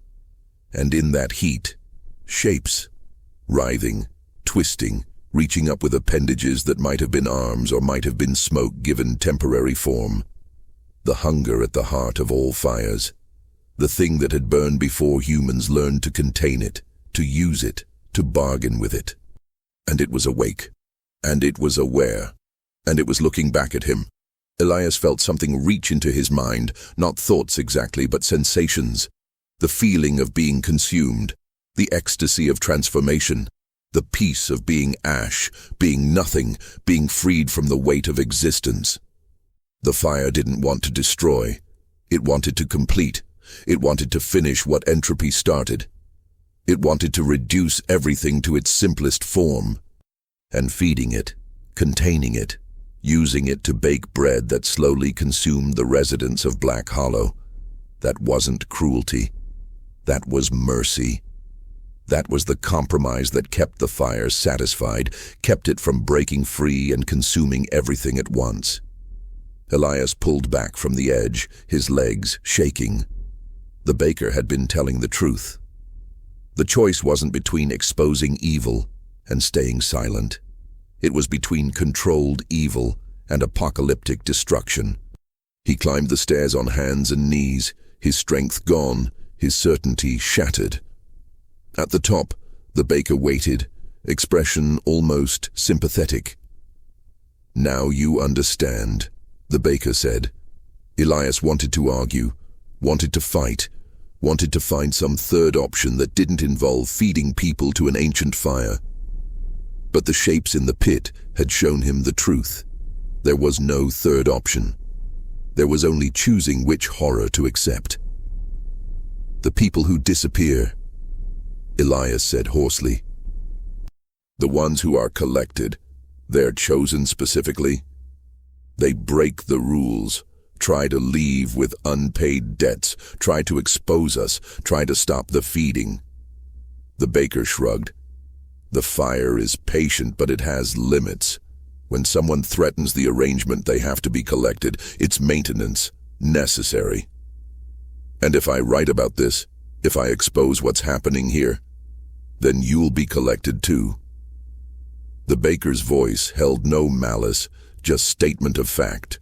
And in that heat, shapes, writhing, twisting, reaching up with appendages that might have been arms or might have been smoke given temporary form. The hunger at the heart of all fires, the thing that had burned before humans learned to contain it, to use it, to bargain with it. And it was awake, and it was aware, and it was looking back at him. Elias felt something reach into his mind, not thoughts exactly, but sensations. The feeling of being consumed, the ecstasy of transformation, the peace of being ash, being nothing, being freed from the weight of existence. The fire didn't want to destroy. It wanted to complete. It wanted to finish what entropy started. It wanted to reduce everything to its simplest form. And feeding it, containing it, using it to bake bread that slowly consumed the residents of Black Hollow. That wasn't cruelty. That was mercy. That was the compromise that kept the fire satisfied, kept it from breaking free and consuming everything at once. Elias pulled back from the edge, his legs shaking. The baker had been telling the truth. The choice wasn't between exposing evil and staying silent. It was between controlled evil and apocalyptic destruction. He climbed the stairs on hands and knees, his strength gone, his certainty shattered. At the top, the baker waited, expression almost sympathetic. "Now you understand," the baker said. Elias wanted to argue, wanted to fight, wanted to find some third option that didn't involve feeding people to an ancient fire. But the shapes in the pit had shown him the truth. There was no third option. There was only choosing which horror to accept. "The people who disappear," Elias said hoarsely. "The ones who are collected, they're chosen specifically. They break the rules, try to leave with unpaid debts, try to expose us, try to stop the feeding." The baker shrugged. "The fire is patient, but it has limits. When someone threatens the arrangement, they have to be collected. It's maintenance, necessary. And if I write about this, if I expose what's happening here, then you'll be collected too." The baker's voice held no malice, just statement of fact.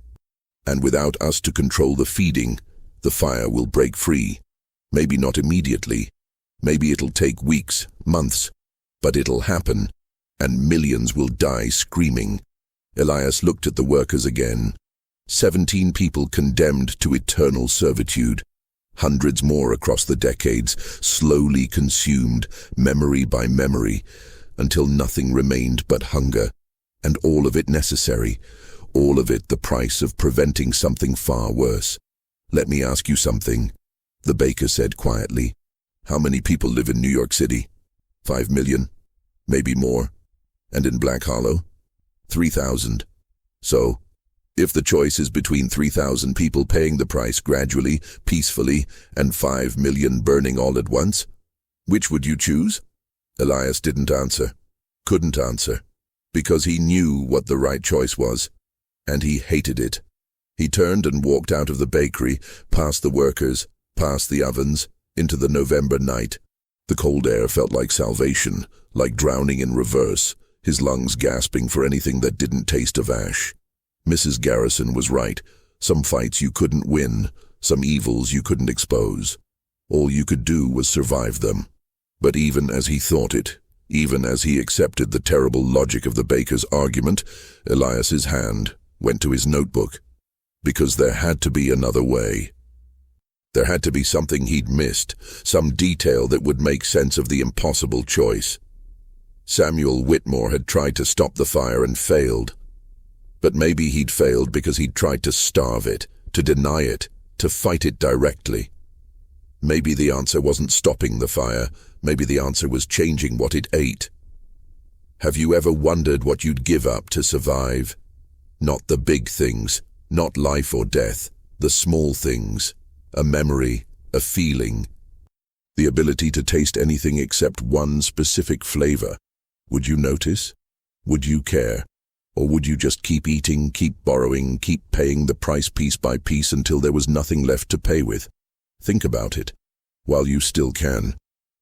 "And without us to control the feeding, the fire will break free. Maybe not immediately. Maybe it'll take weeks, months. But it'll happen, and millions will die screaming." Elias looked at the workers again. 17 people condemned to eternal servitude. Hundreds more across the decades, slowly consumed, memory by memory, until nothing remained but hunger, and all of it necessary, all of it the price of preventing something far worse. "Let me ask you something," the baker said quietly. "How many people live in New York City? 5 million? Maybe more? And in Black Hollow? 3,000. So, if the choice is between 3,000 people paying the price gradually, peacefully, and 5 million burning all at once, which would you choose?" Elias didn't answer, couldn't answer, because he knew what the right choice was, and he hated it. He turned and walked out of the bakery, past the workers, past the ovens, into the November night. The cold air felt like salvation, like drowning in reverse, his lungs gasping for anything that didn't taste of ash. Mrs. Garrison was right. Some fights you couldn't win, some evils you couldn't expose. All you could do was survive them. But even as he thought it, even as he accepted the terrible logic of the baker's argument, Elias's hand went to his notebook. Because there had to be another way. There had to be something he'd missed, some detail that would make sense of the impossible choice. Samuel Whitmore had tried to stop the fire and failed. But maybe he'd failed because he'd tried to starve it, to deny it, to fight it directly. Maybe the answer wasn't stopping the fire, maybe the answer was changing what it ate. Have you ever wondered what you'd give up to survive? Not the big things, not life or death, the small things. A memory, a feeling, the ability to taste anything except one specific flavor. Would you notice? Would you care? Or would you just keep eating, keep borrowing, keep paying the price piece by piece until there was nothing left to pay with? Think about it, while you still can.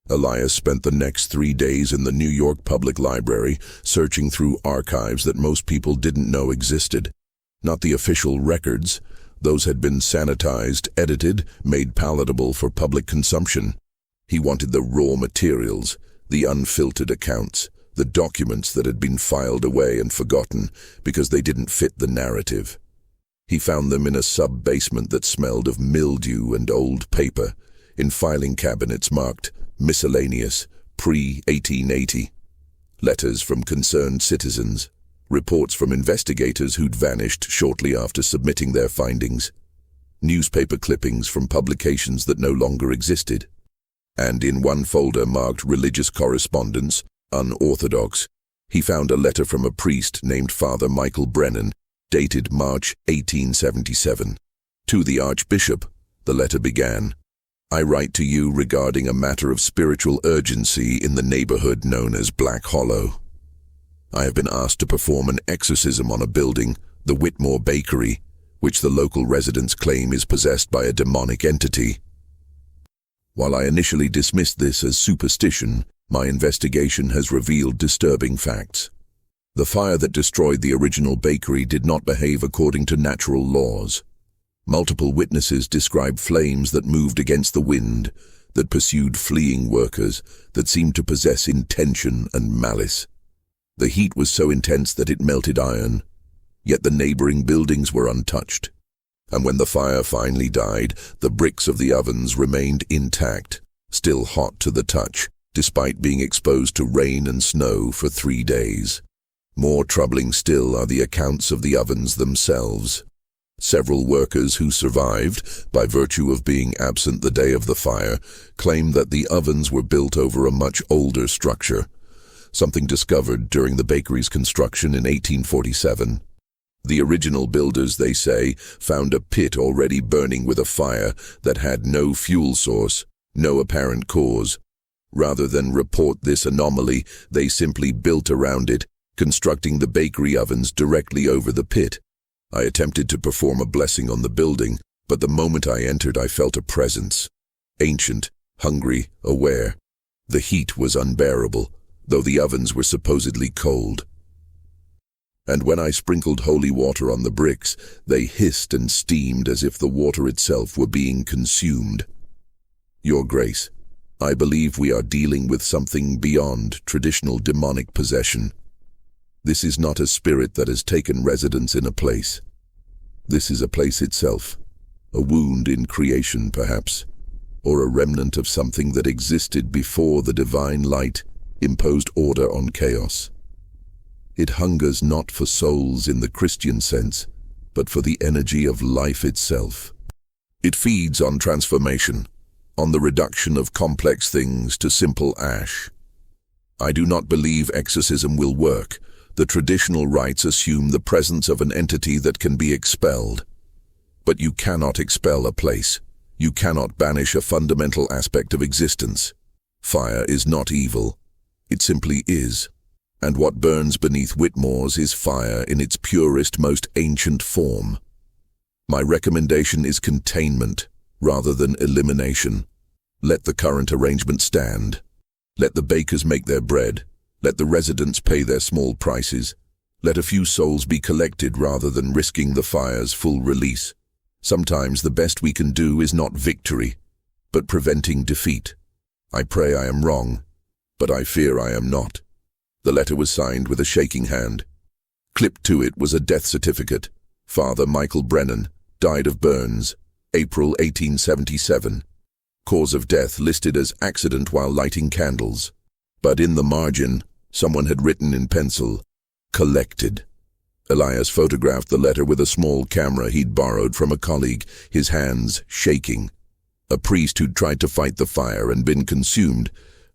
Elias spent the next 3 days in the New York Public Library, searching through archives that most people didn't know existed. Not the official records. Those had been sanitized, edited, made palatable for public consumption. He wanted the raw materials, the unfiltered accounts, the documents that had been filed away and forgotten because they didn't fit the narrative. He found them in a sub-basement that smelled of mildew and old paper, in filing cabinets marked miscellaneous, pre-1880. Letters from concerned citizens. Reports from investigators who'd vanished shortly after submitting their findings, newspaper clippings from publications that no longer existed, and in one folder marked religious correspondence, unorthodox, he found a letter from a priest named Father Michael Brennan, dated March 1877. To the Archbishop, the letter began, "I write to you regarding a matter of spiritual urgency in the neighborhood known as Black Hollow. I have been asked to perform an exorcism on a building, the Whitmore Bakery, which the local residents claim is possessed by a demonic entity. While I initially dismissed this as superstition, my investigation has revealed disturbing facts. The fire that destroyed the original bakery did not behave according to natural laws. Multiple witnesses describe flames that moved against the wind, that pursued fleeing workers, that seemed to possess intention and malice. The heat was so intense that it melted iron, yet the neighboring buildings were untouched. And when the fire finally died, the bricks of the ovens remained intact, still hot to the touch, despite being exposed to rain and snow for 3 days. More troubling still are the accounts of the ovens themselves. Several workers who survived, by virtue of being absent the day of the fire, claim that the ovens were built over a much older structure, something discovered during the bakery's construction in 1847. The original builders, they say, found a pit already burning with a fire that had no fuel source, no apparent cause. Rather than report this anomaly, they simply built around it, constructing the bakery ovens directly over the pit. I attempted to perform a blessing on the building, but the moment I entered I felt a presence. Ancient, hungry, aware. The heat was unbearable, though the ovens were supposedly cold. And when I sprinkled holy water on the bricks, they hissed and steamed as if the water itself were being consumed. Your Grace, I believe we are dealing with something beyond traditional demonic possession. This is not a spirit that has taken residence in a place. This is a place itself, a wound in creation perhaps, or a remnant of something that existed before the divine light imposed order on chaos. It hungers not for souls in the Christian sense, but for the energy of life itself. It feeds on transformation, on the reduction of complex things to simple ash. I do not believe exorcism will work. The traditional rites assume the presence of an entity that can be expelled. But you cannot expel a place. You cannot banish a fundamental aspect of existence. Fire is not evil. It simply is. And what burns beneath Whitmore's is fire in its purest, most ancient form. My recommendation is containment rather than elimination. Let the current arrangement stand. Let the bakers make their bread. Let the residents pay their small prices. Let a few souls be collected rather than risking the fire's full release. Sometimes the best we can do is not victory, but preventing defeat. I pray I am wrong, but I fear I am not. The letter was signed with a shaking hand. Clipped to it was a death certificate. Father Michael Brennan, died of burns, April 1877. Cause of death listed as accident while lighting candles. But in the margin, someone had written in pencil, collected. Elias photographed the letter with a small camera he'd borrowed from a colleague, his hands shaking. A priest who'd tried to fight the fire and been consumed,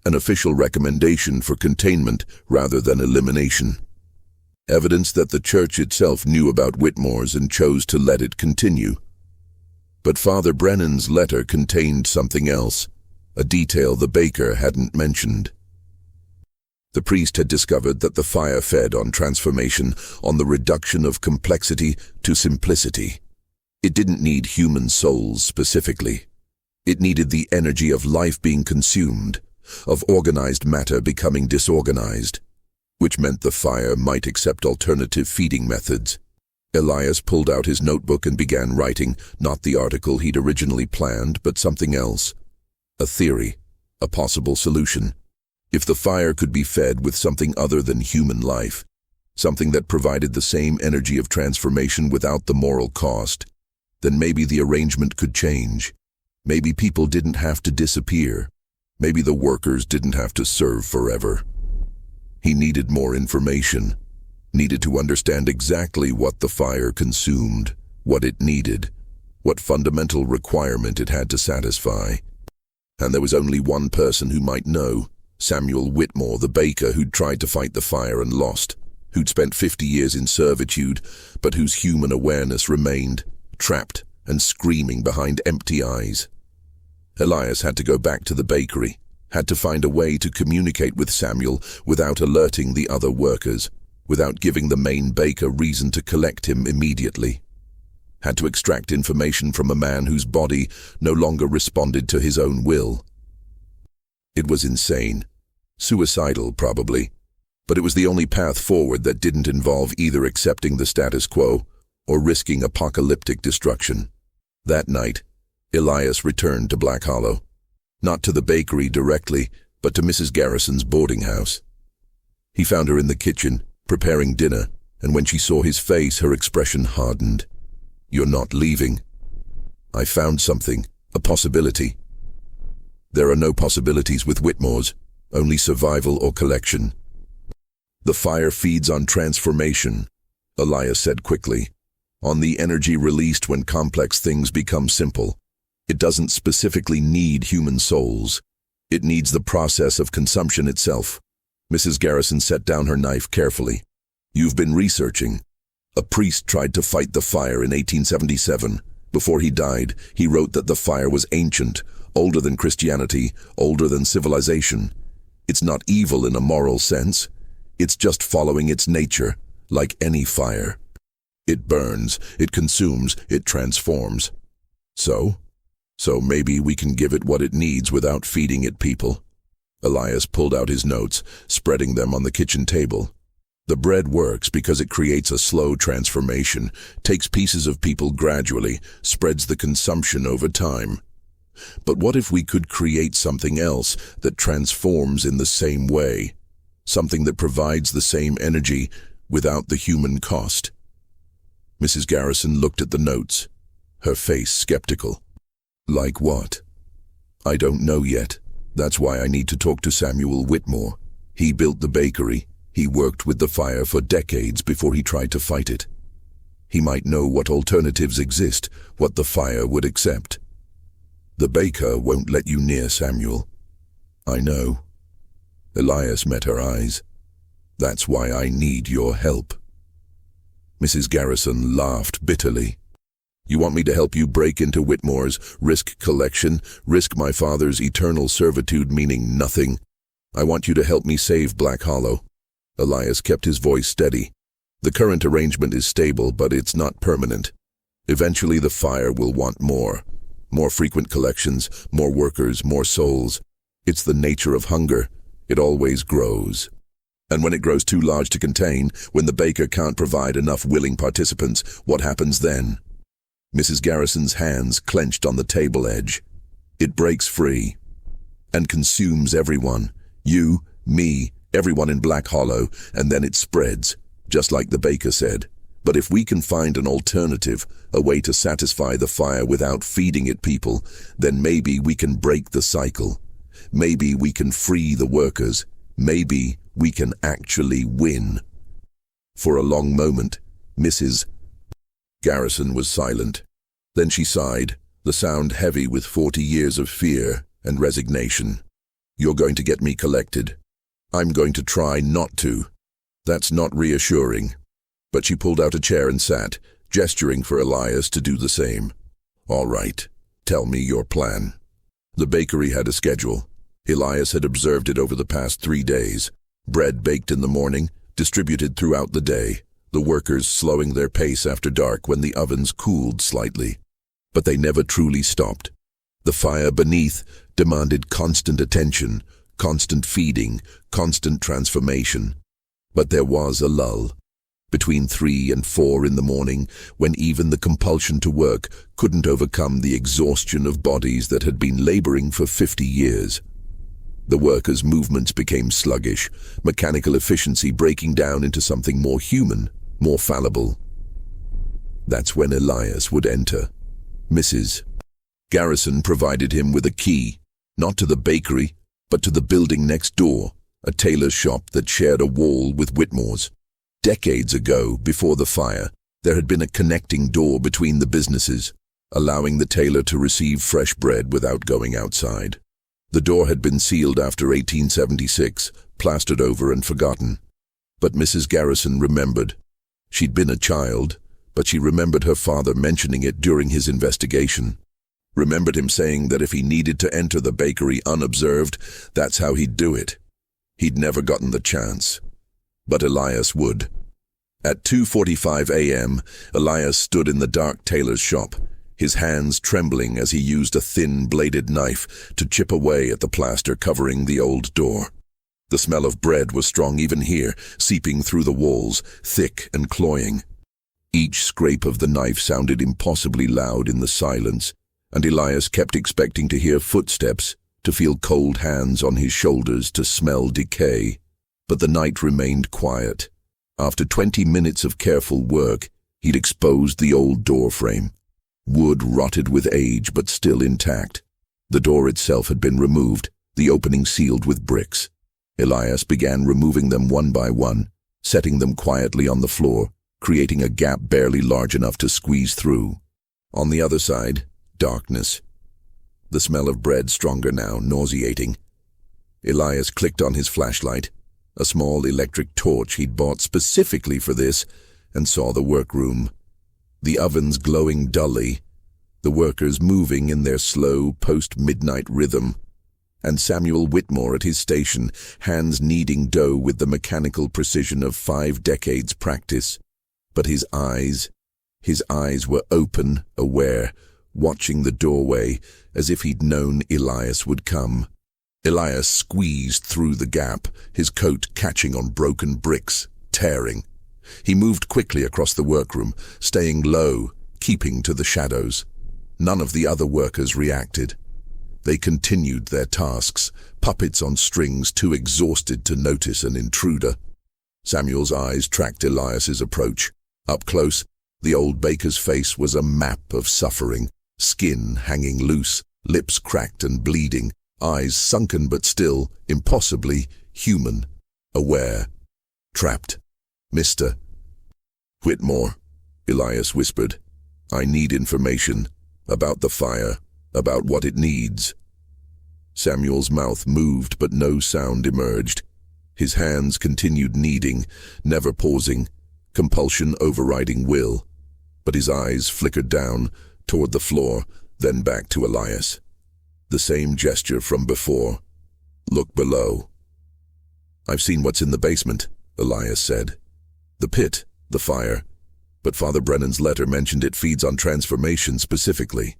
an official recommendation for containment rather than elimination. Evidence that the church itself knew about Whitmore's and chose to let it continue. But Father Brennan's letter contained something else, a detail the baker hadn't mentioned. The priest had discovered that the fire fed on transformation, on the reduction of complexity to simplicity. It didn't need human souls specifically. It needed the energy of life being consumed, of organized matter becoming disorganized, which meant the fire might accept alternative feeding methods. Elias pulled out his notebook and began writing, not the article he'd originally planned, but something else. A theory, a possible solution. If the fire could be fed with something other than human life, something that provided the same energy of transformation without the moral cost, then maybe the arrangement could change. Maybe people didn't have to disappear. Maybe the workers didn't have to serve forever. He needed more information, needed to understand exactly what the fire consumed, what it needed, what fundamental requirement it had to satisfy. And there was only one person who might know. Samuel Whitmore, the baker who'd tried to fight the fire and lost, who'd spent 50 years in servitude, but whose human awareness remained, trapped and screaming behind empty eyes. Elias had to go back to the bakery, had to find a way to communicate with Samuel without alerting the other workers, without giving the main baker reason to collect him immediately. Had to extract information from a man whose body no longer responded to his own will. It was insane. Suicidal, probably. But it was the only path forward that didn't involve either accepting the status quo or risking apocalyptic destruction. That night, Elias returned to Black Hollow. Not to the bakery directly, but to Mrs. Garrison's boarding house. He found her in the kitchen, preparing dinner, and when she saw his face, her expression hardened. "You're not leaving." "I found something, a possibility." "There are no possibilities with Whitmore's, only survival or collection." "The fire feeds on transformation," Elias said quickly, "on the energy released when complex things become simple. It doesn't specifically need human souls. It needs the process of consumption itself." Mrs. Garrison set down her knife carefully. "You've been researching. A priest tried to fight the fire in 1877. Before he died, he wrote that the fire was ancient, older than Christianity, older than civilization. It's not evil in a moral sense. It's just following its nature, like any fire. It burns, it consumes, it transforms. So maybe we can give it what it needs without feeding it people." Elias pulled out his notes, spreading them on the kitchen table. "The bread works because it creates a slow transformation, takes pieces of people gradually, spreads the consumption over time. But what if we could create something else that transforms in the same way? Something that provides the same energy without the human cost?" Mrs. Garrison looked at the notes, her face skeptical. "Like what?" I don't know yet. That's why I need to talk to Samuel Whitmore. He built the bakery. He worked with the fire for decades before he tried to fight it. He might know what alternatives exist, what the fire would accept. The baker won't let you near Samuel. I know. Elias met her eyes. That's why I need your help. Mrs. Garrison laughed bitterly. You want me to help you break into Whitmore's, risk collection, risk my father's eternal servitude meaning nothing? I want you to help me save Black Hollow. Elias kept his voice steady. The current arrangement is stable, but it's not permanent. Eventually the fire will want more. More frequent collections, more workers, more souls. It's the nature of hunger. It always grows. And when it grows too large to contain, when the baker can't provide enough willing participants, what happens then? Mrs. Garrison's hands clenched on the table edge. It breaks free and consumes everyone. You, me, everyone in Black Hollow, and then it spreads, just like the baker said. But if we can find an alternative, a way to satisfy the fire without feeding it people, then maybe we can break the cycle. Maybe we can free the workers. Maybe we can actually win. For a long moment, Mrs. Garrison was silent. Then she sighed, the sound heavy with 40 years of fear and resignation. You're going to get me collected. I'm going to try not to. That's not reassuring. But she pulled out a chair and sat, gesturing for Elias to do the same. All right, tell me your plan. The bakery had a schedule. Elias had observed it over the past 3 days. Bread baked in the morning, distributed throughout the day, the workers slowing their pace after dark when the ovens cooled slightly. But they never truly stopped. The fire beneath demanded constant attention, constant feeding, constant transformation. But there was a lull. Between 3 and 4 in the morning, when even the compulsion to work couldn't overcome the exhaustion of bodies that had been laboring for 50 years. The workers' movements became sluggish, mechanical efficiency breaking down into something more human, more fallible. That's when Elias would enter. Mrs. Garrison provided him with a key, not to the bakery, but to the building next door, a tailor's shop that shared a wall with Whitmore's. Decades ago, before the fire, there had been a connecting door between the businesses, allowing the tailor to receive fresh bread without going outside. The door had been sealed after 1876, plastered over and forgotten. But Mrs. Garrison remembered. She'd been a child, but she remembered her father mentioning it during his investigation. Remembered him saying that if he needed to enter the bakery unobserved, that's how he'd do it. He'd never gotten the chance. But Elias would. At 2:45 a.m., Elias stood in the dark tailor's shop, his hands trembling as he used a thin-bladed knife to chip away at the plaster covering the old door. The smell of bread was strong even here, seeping through the walls, thick and cloying. Each scrape of the knife sounded impossibly loud in the silence, and Elias kept expecting to hear footsteps, to feel cold hands on his shoulders, to smell decay. But the night remained quiet. After 20 minutes of careful work, he'd exposed the old door frame. Wood rotted with age, but still intact. The door itself had been removed, the opening sealed with bricks. Elias began removing them one by one, setting them quietly on the floor, creating a gap barely large enough to squeeze through. On the other side, darkness. The smell of bread stronger now, nauseating. Elias clicked on his flashlight, a small electric torch he'd bought specifically for this, and saw the workroom. The ovens glowing dully, the workers moving in their slow post-midnight rhythm, and Samuel Whitmore at his station, hands kneading dough with the mechanical precision of 5 decades' practice. But his eyes were open, aware, watching the doorway as if he'd known Elias would come. Elias squeezed through the gap, his coat catching on broken bricks, tearing. He moved quickly across the workroom, staying low, keeping to the shadows. None of the other workers reacted. They continued their tasks, puppets on strings too exhausted to notice an intruder. Samuel's eyes tracked Elias's approach. Up close, the old baker's face was a map of suffering, skin hanging loose, lips cracked and bleeding, eyes sunken but still, impossibly, human, aware, trapped. "Mr. Whitmore," Elias whispered, "I need information about the fire, about what it needs." Samuel's mouth moved but no sound emerged. His hands continued kneading, never pausing, compulsion overriding will. But his eyes flickered down, toward the floor, then back to Elias. The same gesture from before. "Look below." "I've seen what's in the basement," Elias said. "The pit, the fire. But Father Brennan's letter mentioned it feeds on transformation specifically.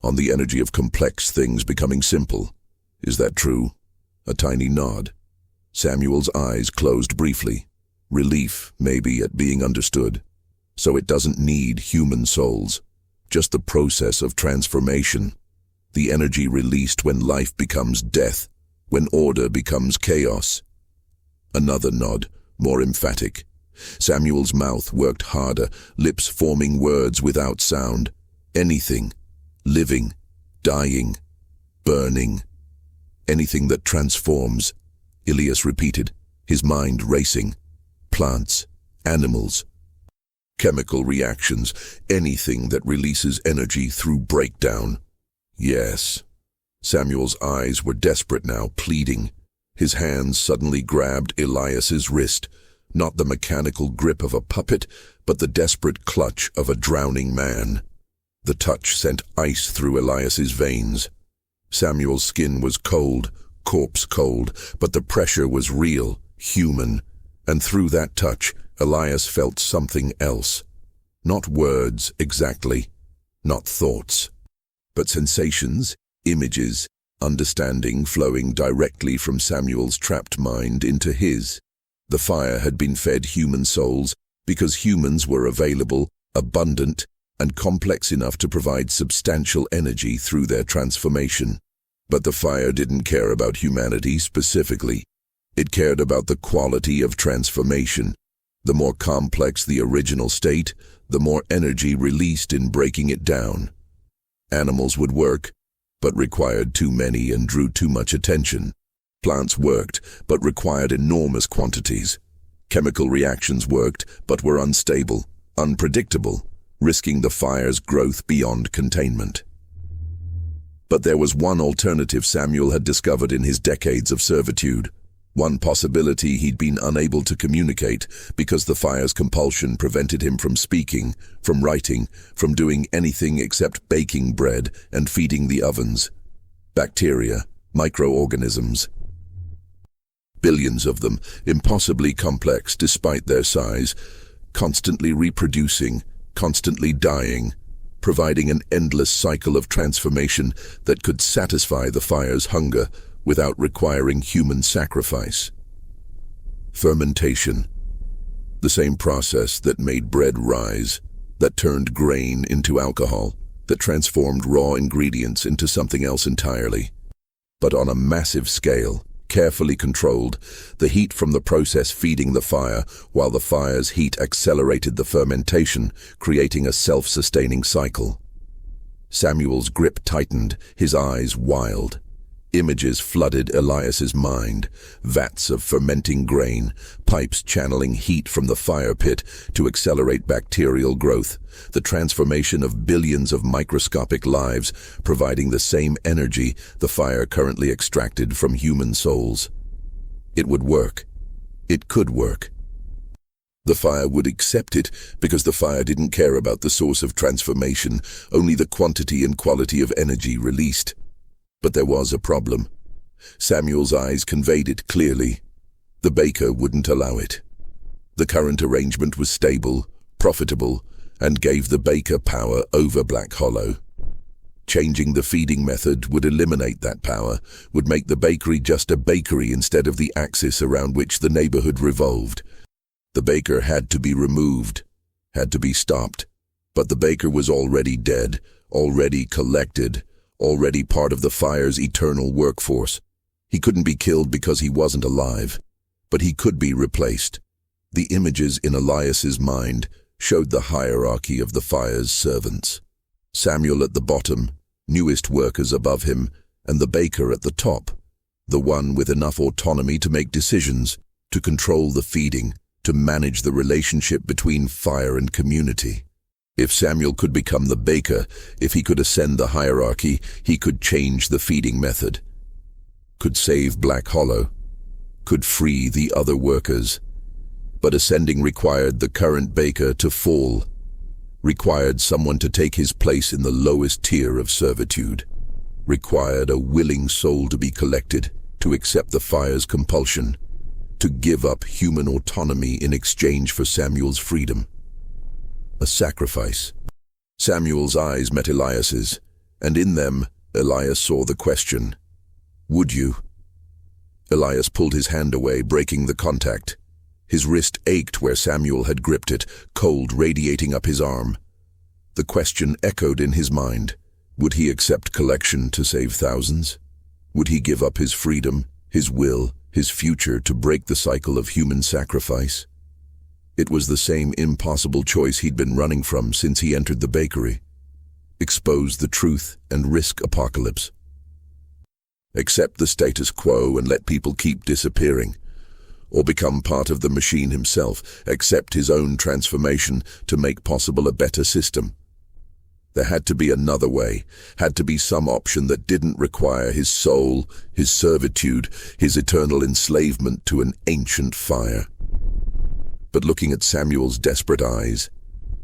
On the energy of complex things becoming simple. Is that true?" A tiny nod. Samuel's eyes closed briefly. Relief, maybe, at being understood. So it doesn't need human souls. Just the process of transformation. The energy released when life becomes death, when order becomes chaos. Another nod, more emphatic. Samuel's mouth worked harder, lips forming words without sound. Anything. Living. Dying. Burning. Anything that transforms. Elias repeated, his mind racing. Plants. Animals. Chemical reactions. Anything that releases energy through breakdown. Yes. Samuel's eyes were desperate now, pleading. His hands suddenly grabbed Elias's wrist, not the mechanical grip of a puppet, but the desperate clutch of a drowning man. The touch sent ice through Elias's veins. Samuel's skin was cold, corpse cold, but the pressure was real, human, and through that touch, Elias felt something else. Not words, exactly, not thoughts, but sensations, images, understanding flowing directly from Samuel's trapped mind into his. The fire had been fed human souls because humans were available, abundant, and complex enough to provide substantial energy through their transformation. But the fire didn't care about humanity specifically. It cared about the quality of transformation. The more complex the original state, the more energy released in breaking it down. Animals would work, but required too many and drew too much attention. Plants worked, but required enormous quantities. Chemical reactions worked, but were unstable, unpredictable, risking the fire's growth beyond containment. But there was one alternative Samuel had discovered in his decades of servitude. One possibility he'd been unable to communicate because the fire's compulsion prevented him from speaking, from writing, from doing anything except baking bread and feeding the ovens. Bacteria, microorganisms. Billions of them, impossibly complex despite their size, constantly reproducing, constantly dying, providing an endless cycle of transformation that could satisfy the fire's hunger without requiring human sacrifice. Fermentation. The same process that made bread rise, that turned grain into alcohol, that transformed raw ingredients into something else entirely. But on a massive scale, carefully controlled, the heat from the process feeding the fire, while the fire's heat accelerated the fermentation, creating a self-sustaining cycle. Samuel's grip tightened, his eyes wild. Images flooded Elias's mind, vats of fermenting grain, pipes channeling heat from the fire pit to accelerate bacterial growth, the transformation of billions of microscopic lives, providing the same energy the fire currently extracted from human souls. It would work. It could work. The fire would accept it because the fire didn't care about the source of transformation, only the quantity and quality of energy released. But there was a problem. Samuel's eyes conveyed it clearly. The baker wouldn't allow it. The current arrangement was stable, profitable, and gave the baker power over Black Hollow. Changing the feeding method would eliminate that power, would make the bakery just a bakery instead of the axis around which the neighborhood revolved. The baker had to be removed, had to be stopped. But the baker was already dead, already collected, already part of the fire's eternal workforce. He couldn't be killed because he wasn't alive, but he could be replaced. The images in Elias's mind showed the hierarchy of the fire's servants. Samuel at the bottom, newest workers above him, and the baker at the top, the one with enough autonomy to make decisions, to control the feeding, to manage the relationship between fire and community. If Samuel could become the baker, if he could ascend the hierarchy, he could change the feeding method, could save Black Hollow, could free the other workers. But ascending required the current baker to fall, required someone to take his place in the lowest tier of servitude, required a willing soul to be collected, to accept the fire's compulsion, to give up human autonomy in exchange for Samuel's freedom. A sacrifice. Samuel's eyes met Elias's, and in them, Elias saw the question, "Would you?" Elias pulled his hand away, breaking the contact. His wrist ached where Samuel had gripped it, cold radiating up his arm. The question echoed in his mind. Would he accept collection to save thousands? Would he give up his freedom, his will, his future to break the cycle of human sacrifice? It was the same impossible choice he'd been running from since he entered the bakery. Expose the truth and risk apocalypse. Accept the status quo and let people keep disappearing. Or become part of the machine himself, accept his own transformation to make possible a better system. There had to be another way, had to be some option that didn't require his soul, his servitude, his eternal enslavement to an ancient fire. But looking at Samuel's desperate eyes,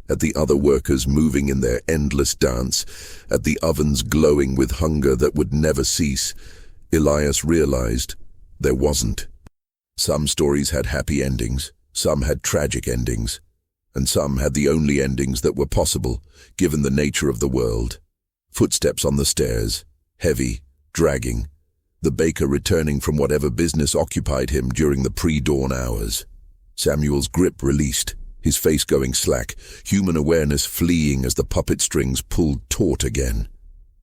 at the other workers moving in their endless dance, at the ovens glowing with hunger that would never cease, Elias realized there wasn't. Some stories had happy endings, some had tragic endings, and some had the only endings that were possible, given the nature of the world. Footsteps on the stairs, heavy, dragging, the baker returning from whatever business occupied him during the pre-dawn hours. Samuel's grip released, his face going slack, human awareness fleeing as the puppet strings pulled taut again.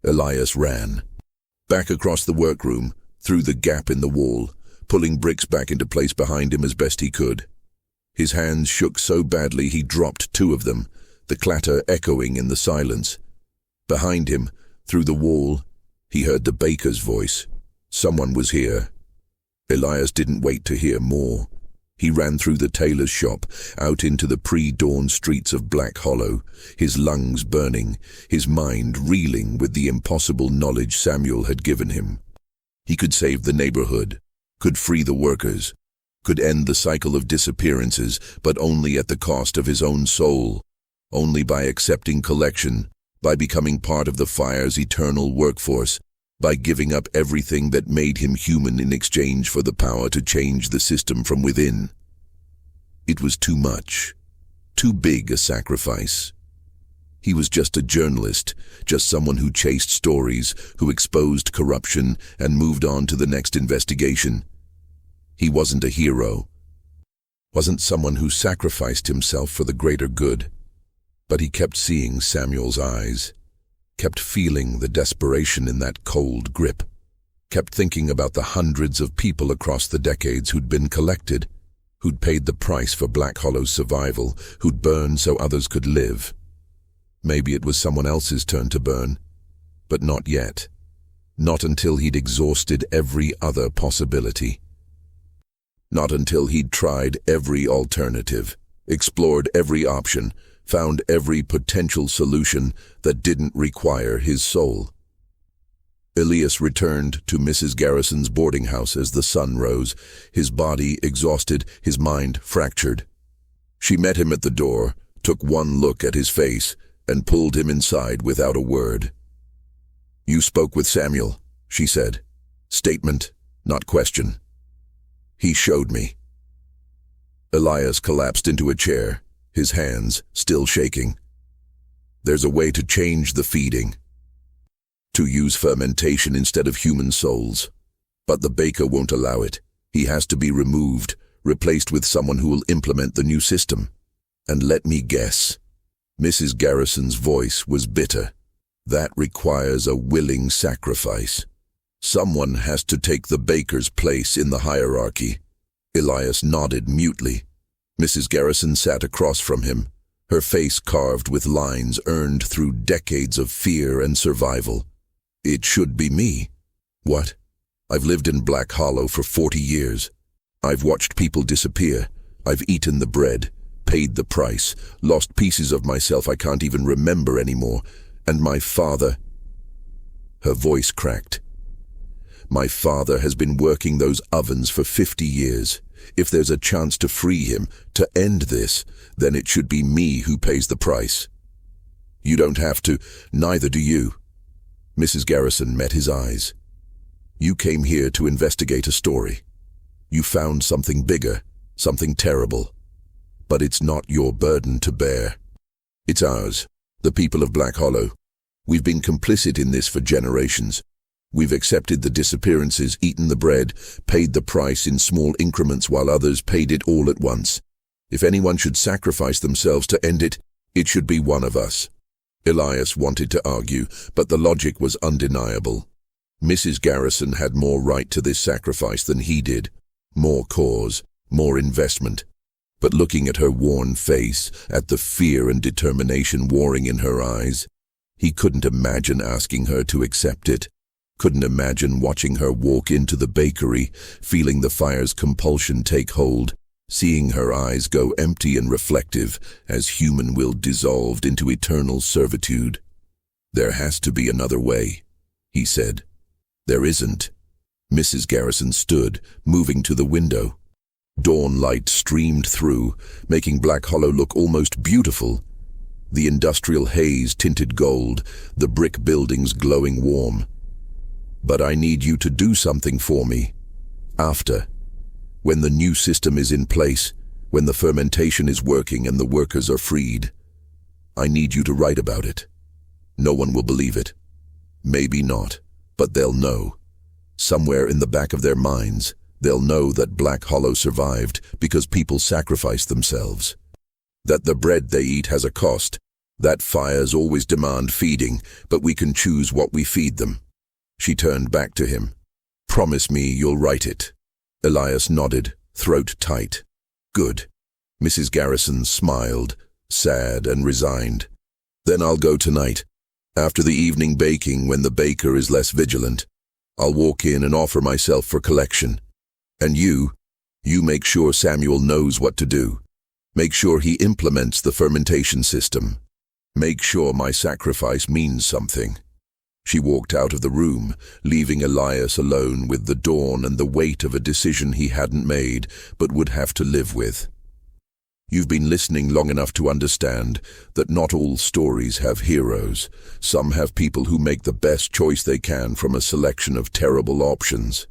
Elias ran. Back across the workroom, through the gap in the wall, pulling bricks back into place behind him as best he could. His hands shook so badly he dropped two of them, the clatter echoing in the silence. Behind him, through the wall, he heard the baker's voice. Someone was here. Elias didn't wait to hear more. He ran through the tailor's shop, out into the pre-dawn streets of Black Hollow, his lungs burning, his mind reeling with the impossible knowledge Samuel had given him. He could save the neighborhood, could free the workers, could end the cycle of disappearances, but only at the cost of his own soul, only by accepting collection, by becoming part of the fire's eternal workforce, by giving up everything that made him human in exchange for the power to change the system from within. It was too much, too big a sacrifice. He was just a journalist, just someone who chased stories, who exposed corruption and moved on to the next investigation. He wasn't a hero, wasn't someone who sacrificed himself for the greater good. But he kept seeing Samuel's eyes, kept feeling the desperation in that cold grip, kept thinking about the hundreds of people across the decades who'd been collected, who'd paid the price for Black Hollow's survival, who'd burned so others could live. Maybe it was someone else's turn to burn, but not yet. Not until he'd exhausted every other possibility. Not until he'd tried every alternative, explored every option, found every potential solution that didn't require his soul. Elias returned to Mrs. Garrison's boarding house as the sun rose, his body exhausted, his mind fractured. She met him at the door, took one look at his face, and pulled him inside without a word. "You spoke with Samuel," she said. Statement, not question. "He showed me." Elias collapsed into a chair, his hands still shaking. "There's a way to change the feeding. To use fermentation instead of human souls. But the baker won't allow it. He has to be removed, replaced with someone who will implement the new system. And let me guess." Mrs. Garrison's voice was bitter. "That requires a willing sacrifice. Someone has to take the baker's place in the hierarchy." Elias nodded mutely. Mrs. Garrison sat across from him, her face carved with lines earned through decades of fear and survival. It should be me. What? I've lived in Black Hollow for 40 years. I've watched people disappear. I've eaten the bread, paid the price, lost pieces of myself I can't even remember anymore. And my father... Her voice cracked. My father has been working those ovens for 50 years. If there's a chance to free him, to end this, then it should be me who pays the price. You don't have to, neither do you. Mrs. Garrison met his eyes. You came here to investigate a story. You found something bigger, something terrible. But it's not your burden to bear. It's ours, the people of Black Hollow. We've been complicit in this for generations. We've accepted the disappearances, eaten the bread, paid the price in small increments while others paid it all at once. If anyone should sacrifice themselves to end it, it should be one of us. Elias wanted to argue, but the logic was undeniable. Mrs. Garrison had more right to this sacrifice than he did. More cause, more investment. But looking at her worn face, at the fear and determination warring in her eyes, he couldn't imagine asking her to accept it. Couldn't imagine watching her walk into the bakery, feeling the fire's compulsion take hold, seeing her eyes go empty and reflective as human will dissolved into eternal servitude. There has to be another way, he said. There isn't. Mrs. Garrison stood, moving to the window. Dawn light streamed through, making Black Hollow look almost beautiful. The industrial haze tinted gold, the brick buildings glowing warm. But I need you to do something for me. After. When the new system is in place, when the fermentation is working and the workers are freed. I need you to write about it. No one will believe it. Maybe not, but they'll know. Somewhere in the back of their minds, they'll know that Black Hollow survived because people sacrificed themselves. That the bread they eat has a cost, that fires always demand feeding, but we can choose what we feed them. She turned back to him. Promise me you'll write it. Elias nodded, throat tight. Good. Mrs. Garrison smiled, sad and resigned. Then I'll go tonight. After the evening baking, when the baker is less vigilant, I'll walk in and offer myself for collection. And you make sure Samuel knows what to do. Make sure he implements the fermentation system. Make sure my sacrifice means something. She walked out of the room, leaving Elias alone with the dawn and the weight of a decision he hadn't made, but would have to live with. You've been listening long enough to understand that not all stories have heroes. Some have people who make the best choice they can from a selection of terrible options.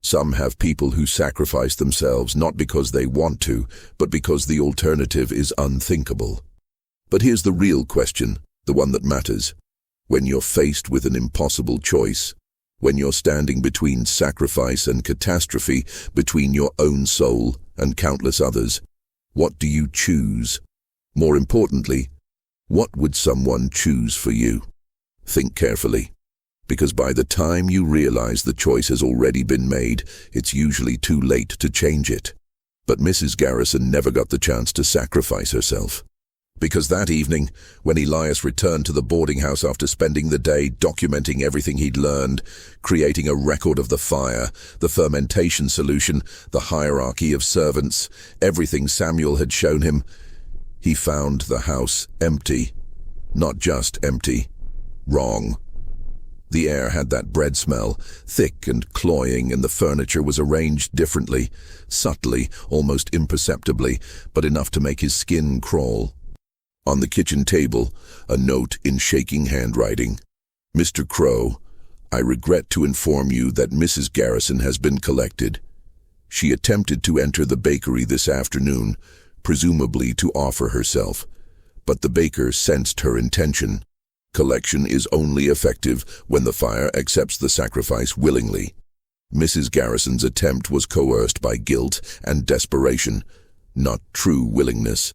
Some have people who sacrifice themselves not because they want to, but because the alternative is unthinkable. But here's the real question, the one that matters. When you're faced with an impossible choice, when you're standing between sacrifice and catastrophe, between your own soul and countless others, what do you choose? More importantly, what would someone choose for you? Think carefully, because by the time you realize the choice has already been made, it's usually too late to change it. But Mrs. Garrison never got the chance to sacrifice herself. Because that evening, when Elias returned to the boarding house after spending the day documenting everything he'd learned, creating a record of the fire, the fermentation solution, the hierarchy of servants, everything Samuel had shown him, he found the house empty. Not just empty. Wrong. The air had that bread smell, thick and cloying, and the furniture was arranged differently, subtly, almost imperceptibly, but enough to make his skin crawl. On the kitchen table, a note in shaking handwriting. Mr. Crow, I regret to inform you that Mrs. Garrison has been collected. She attempted to enter the bakery this afternoon, presumably to offer herself, but the baker sensed her intention. Collection is only effective when the fire accepts the sacrifice willingly. Mrs. Garrison's attempt was coerced by guilt and desperation, not true willingness.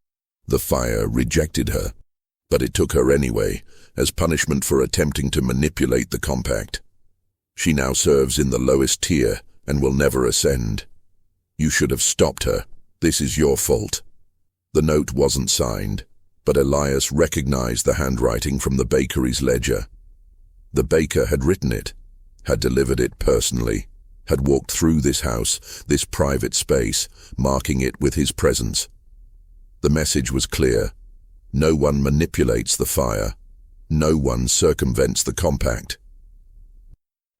The fire rejected her, but it took her anyway, as punishment for attempting to manipulate the compact. She now serves in the lowest tier and will never ascend. You should have stopped her. This is your fault. The note wasn't signed, but Elias recognized the handwriting from the bakery's ledger. The baker had written it, had delivered it personally, had walked through this house, this private space, marking it with his presence. The message was clear. No one manipulates the fire. No one circumvents the compact.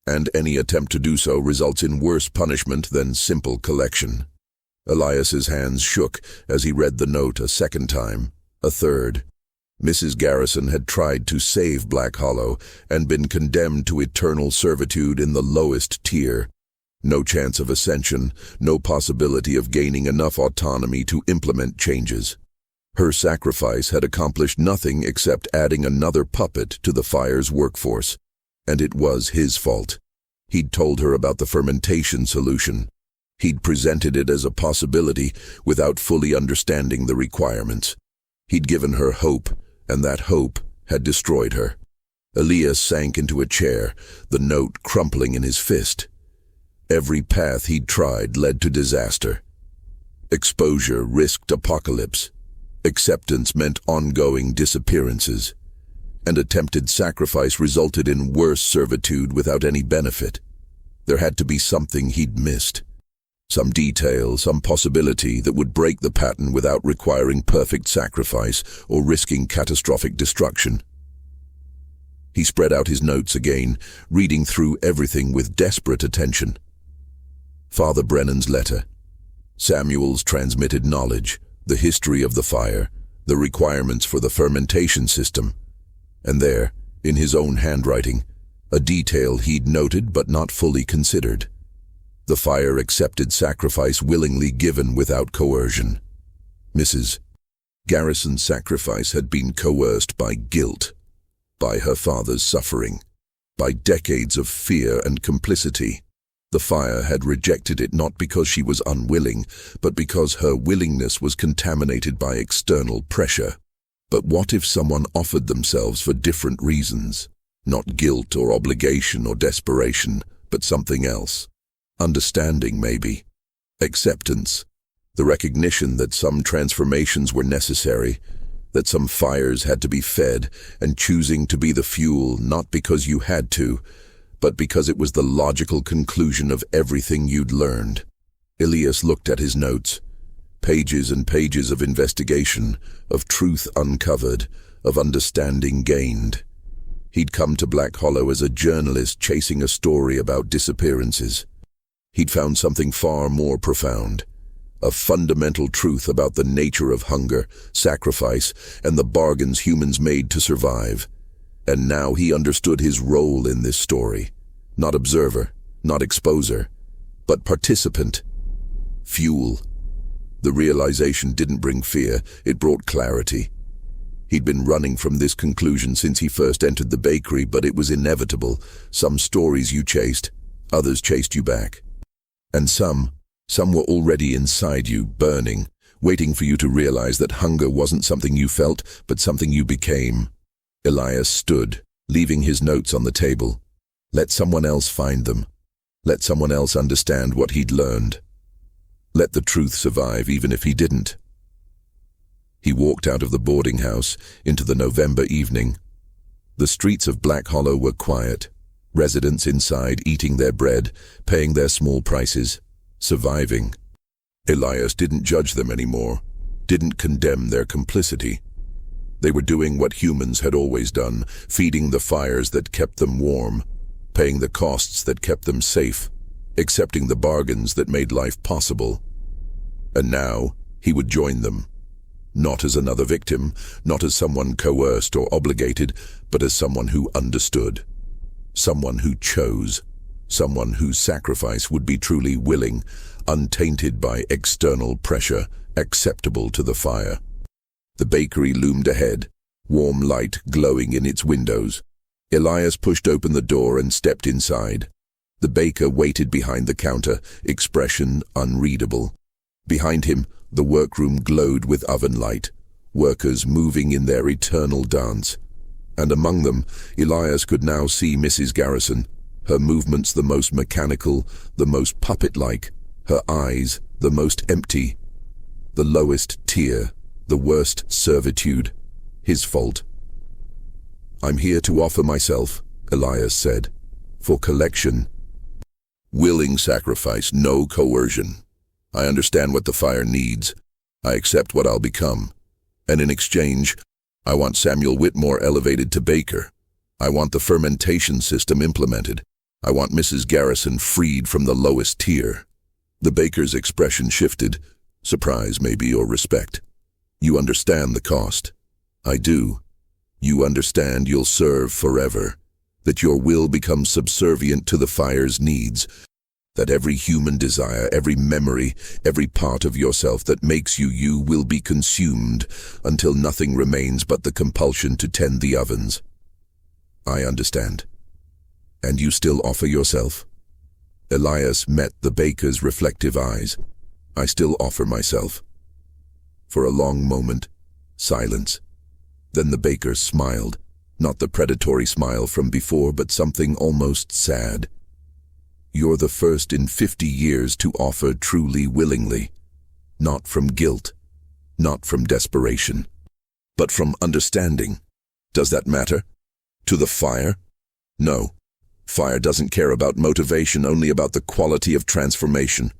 And any attempt to do so results in worse punishment than simple collection. Elias's hands shook as he read the note a second time, a third. Mrs. Garrison had tried to save Black Hollow and been condemned to eternal servitude in the lowest tier. No chance of ascension, no possibility of gaining enough autonomy to implement changes. Her sacrifice had accomplished nothing except adding another puppet to the fire's workforce. And it was his fault. He'd told her about the fermentation solution. He'd presented it as a possibility without fully understanding the requirements. He'd given her hope, and that hope had destroyed her. Elias sank into a chair, the note crumpling in his fist. Every path he'd tried led to disaster. Exposure risked apocalypse. Acceptance meant ongoing disappearances. And attempted sacrifice resulted in worse servitude without any benefit. There had to be something he'd missed. Some detail, some possibility that would break the pattern without requiring perfect sacrifice or risking catastrophic destruction. He spread out his notes again, reading through everything with desperate attention. Father Brennan's letter. Samuel's transmitted knowledge, the history of the fire, the requirements for the fermentation system. And there, in his own handwriting, a detail he'd noted but not fully considered. The fire accepted sacrifice willingly given without coercion. Mrs. Garrison's sacrifice had been coerced by guilt, by her father's suffering, by decades of fear and complicity. The fire had rejected it not because she was unwilling, but because her willingness was contaminated by external pressure. But what if someone offered themselves for different reasons? Not guilt or obligation or desperation, but something else. Understanding, maybe. Acceptance. The recognition that some transformations were necessary, that some fires had to be fed, and choosing to be the fuel not because you had to, but because it was the logical conclusion of everything you'd learned. Elias looked at his notes. Pages and pages of investigation, of truth uncovered, of understanding gained. He'd come to Black Hollow as a journalist chasing a story about disappearances. He'd found something far more profound. A fundamental truth about the nature of hunger, sacrifice, and the bargains humans made to survive. And now he understood his role in this story. Not observer, not exposer, but participant. Fuel. The realization didn't bring fear, it brought clarity. He'd been running from this conclusion since he first entered the bakery, but it was inevitable. Some stories you chased, others chased you back. And some were already inside you, burning, waiting for you to realize that hunger wasn't something you felt, but something you became. Elias stood, leaving his notes on the table. Let someone else find them. Let someone else understand what he'd learned. Let the truth survive even if he didn't. He walked out of the boarding house into the November evening. The streets of Black Hollow were quiet. Residents inside eating their bread, paying their small prices, surviving. Elias didn't judge them anymore, didn't condemn their complicity. They were doing what humans had always done, feeding the fires that kept them warm, paying the costs that kept them safe, accepting the bargains that made life possible. And now he would join them. Not as another victim, not as someone coerced or obligated, but as someone who understood. Someone who chose. Someone whose sacrifice would be truly willing, untainted by external pressure, acceptable to the fire. The bakery loomed ahead, warm light glowing in its windows. Elias pushed open the door and stepped inside. The baker waited behind the counter, expression unreadable. Behind him, the workroom glowed with oven light, workers moving in their eternal dance. And among them, Elias could now see Mrs. Garrison, her movements the most mechanical, the most puppet-like, her eyes the most empty. The lowest tier, the worst servitude, his fault. I'm here to offer myself, Elias said. For collection. Willing sacrifice, no coercion. I understand what the fire needs. I accept what I'll become. And in exchange, I want Samuel Whitmore elevated to baker. I want the fermentation system implemented. I want Mrs. Garrison freed from the lowest tier. The baker's expression shifted, surprise maybe, or respect. You understand the cost. I do. You understand you'll serve forever, that your will becomes subservient to the fire's needs, that every human desire, every memory, every part of yourself that makes you you will be consumed until nothing remains but the compulsion to tend the ovens. I understand. And you still offer yourself? Elias met the baker's reflective eyes. I still offer myself. For a long moment, silence. Then the baker smiled, not the predatory smile from before, but something almost sad. You're the first in 50 years to offer truly willingly, not from guilt, not from desperation, but from understanding. Does that matter? To the fire? No. Fire doesn't care about motivation, only about the quality of transformation.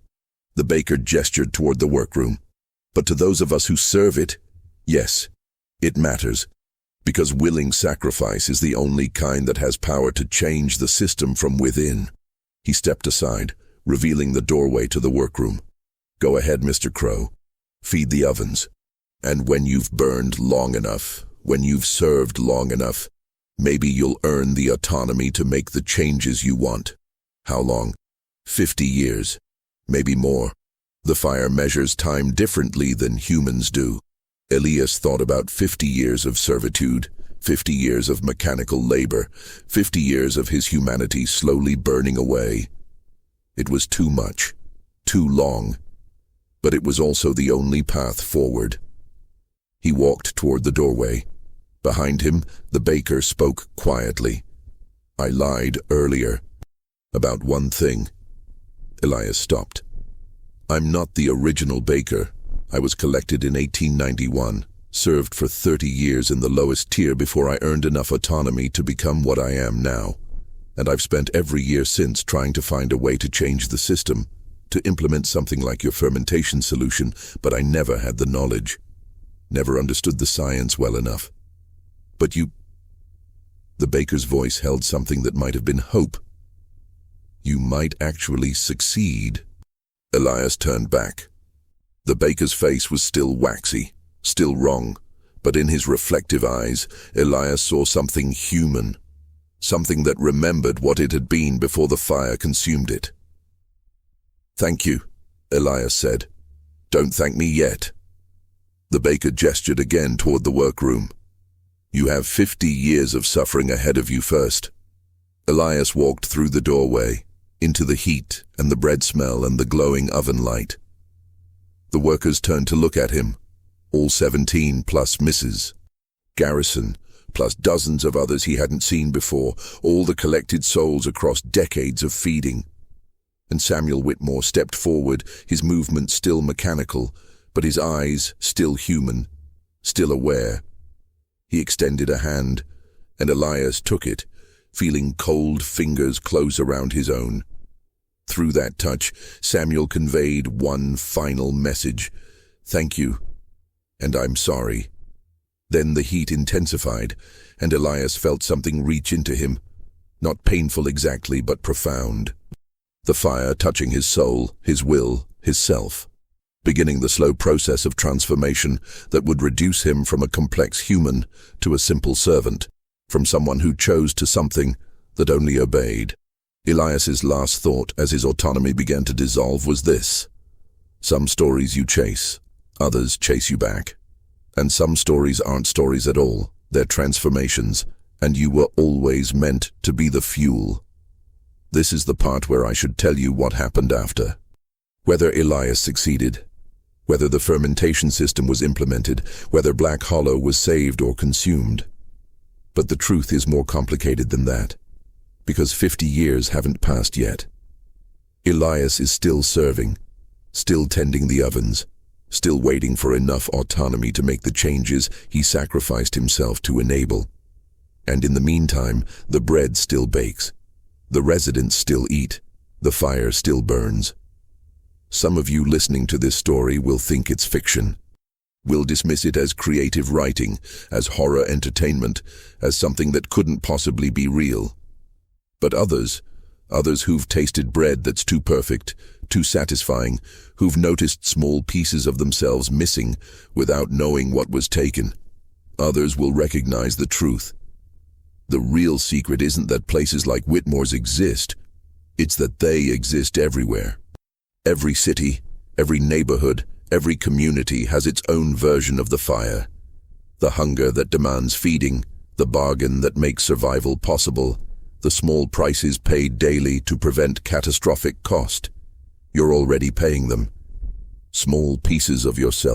The baker gestured toward the workroom. But to those of us who serve it, yes, it matters, because willing sacrifice is the only kind that has power to change the system from within. He stepped aside, revealing the doorway to the workroom. Go ahead, Mr. Crow. Feed the ovens. And when you've burned long enough, when you've served long enough, maybe you'll earn the autonomy to make the changes you want. How long? 50 years. Maybe more. The fire measures time differently than humans do. Elias thought about 50 years of servitude, 50 years of mechanical labor, 50 years of his humanity slowly burning away. It was too much, too long, but it was also the only path forward. He walked toward the doorway. Behind him, the baker spoke quietly. I lied earlier. About one thing. Elias stopped. I'm not the original baker. I was collected in 1891, served for 30 years in the lowest tier before I earned enough autonomy to become what I am now. And I've spent every year since trying to find a way to change the system, to implement something like your fermentation solution, but I never had the knowledge, never understood the science well enough. But you... The baker's voice held something that might have been hope. You might actually succeed. Elias turned back. The baker's face was still waxy, still wrong, but in his reflective eyes, Elias saw something human, something that remembered what it had been before the fire consumed it. Thank you, Elias said. Don't thank me yet. The baker gestured again toward the workroom. You have 50 years of suffering ahead of you first. Elias walked through the doorway, into the heat and the bread smell and the glowing oven light. The workers turned to look at him, all 17 plus Mrs. Garrison, plus dozens of others he hadn't seen before, all the collected souls across decades of feeding. And Samuel Whitmore stepped forward, his movement still mechanical, but his eyes still human, still aware. He extended a hand, and Elias took it, feeling cold fingers close around his own. Through that touch, Samuel conveyed one final message. Thank you, and I'm sorry. Then the heat intensified, and Elias felt something reach into him. Not painful exactly, but profound. The fire touching his soul, his will, his self, beginning the slow process of transformation that would reduce him from a complex human to a simple servant, from someone who chose to something that only obeyed. Elias's last thought as his autonomy began to dissolve was this: some stories you chase, others chase you back. And some stories aren't stories at all, they're transformations, and you were always meant to be the fuel. This is the part where I should tell you what happened after. Whether Elias succeeded, whether the fermentation system was implemented, whether Black Hollow was saved or consumed. But the truth is more complicated than that, because 50 years haven't passed yet. Elias is still serving, still tending the ovens, still waiting for enough autonomy to make the changes he sacrificed himself to enable. And in the meantime, the bread still bakes. The residents still eat. The fire still burns. Some of you listening to this story will think it's fiction. Will dismiss it as creative writing, as horror entertainment, as something that couldn't possibly be real. But others who've tasted bread that's too perfect, too satisfying, who've noticed small pieces of themselves missing without knowing what was taken, others will recognize the truth. The real secret isn't that places like Whitmore's exist, it's that they exist everywhere. Every city, every neighborhood, every community has its own version of the fire. The hunger that demands feeding, the bargain that makes survival possible, the small prices paid daily to prevent catastrophic cost. You're already paying them. Small pieces of yourself.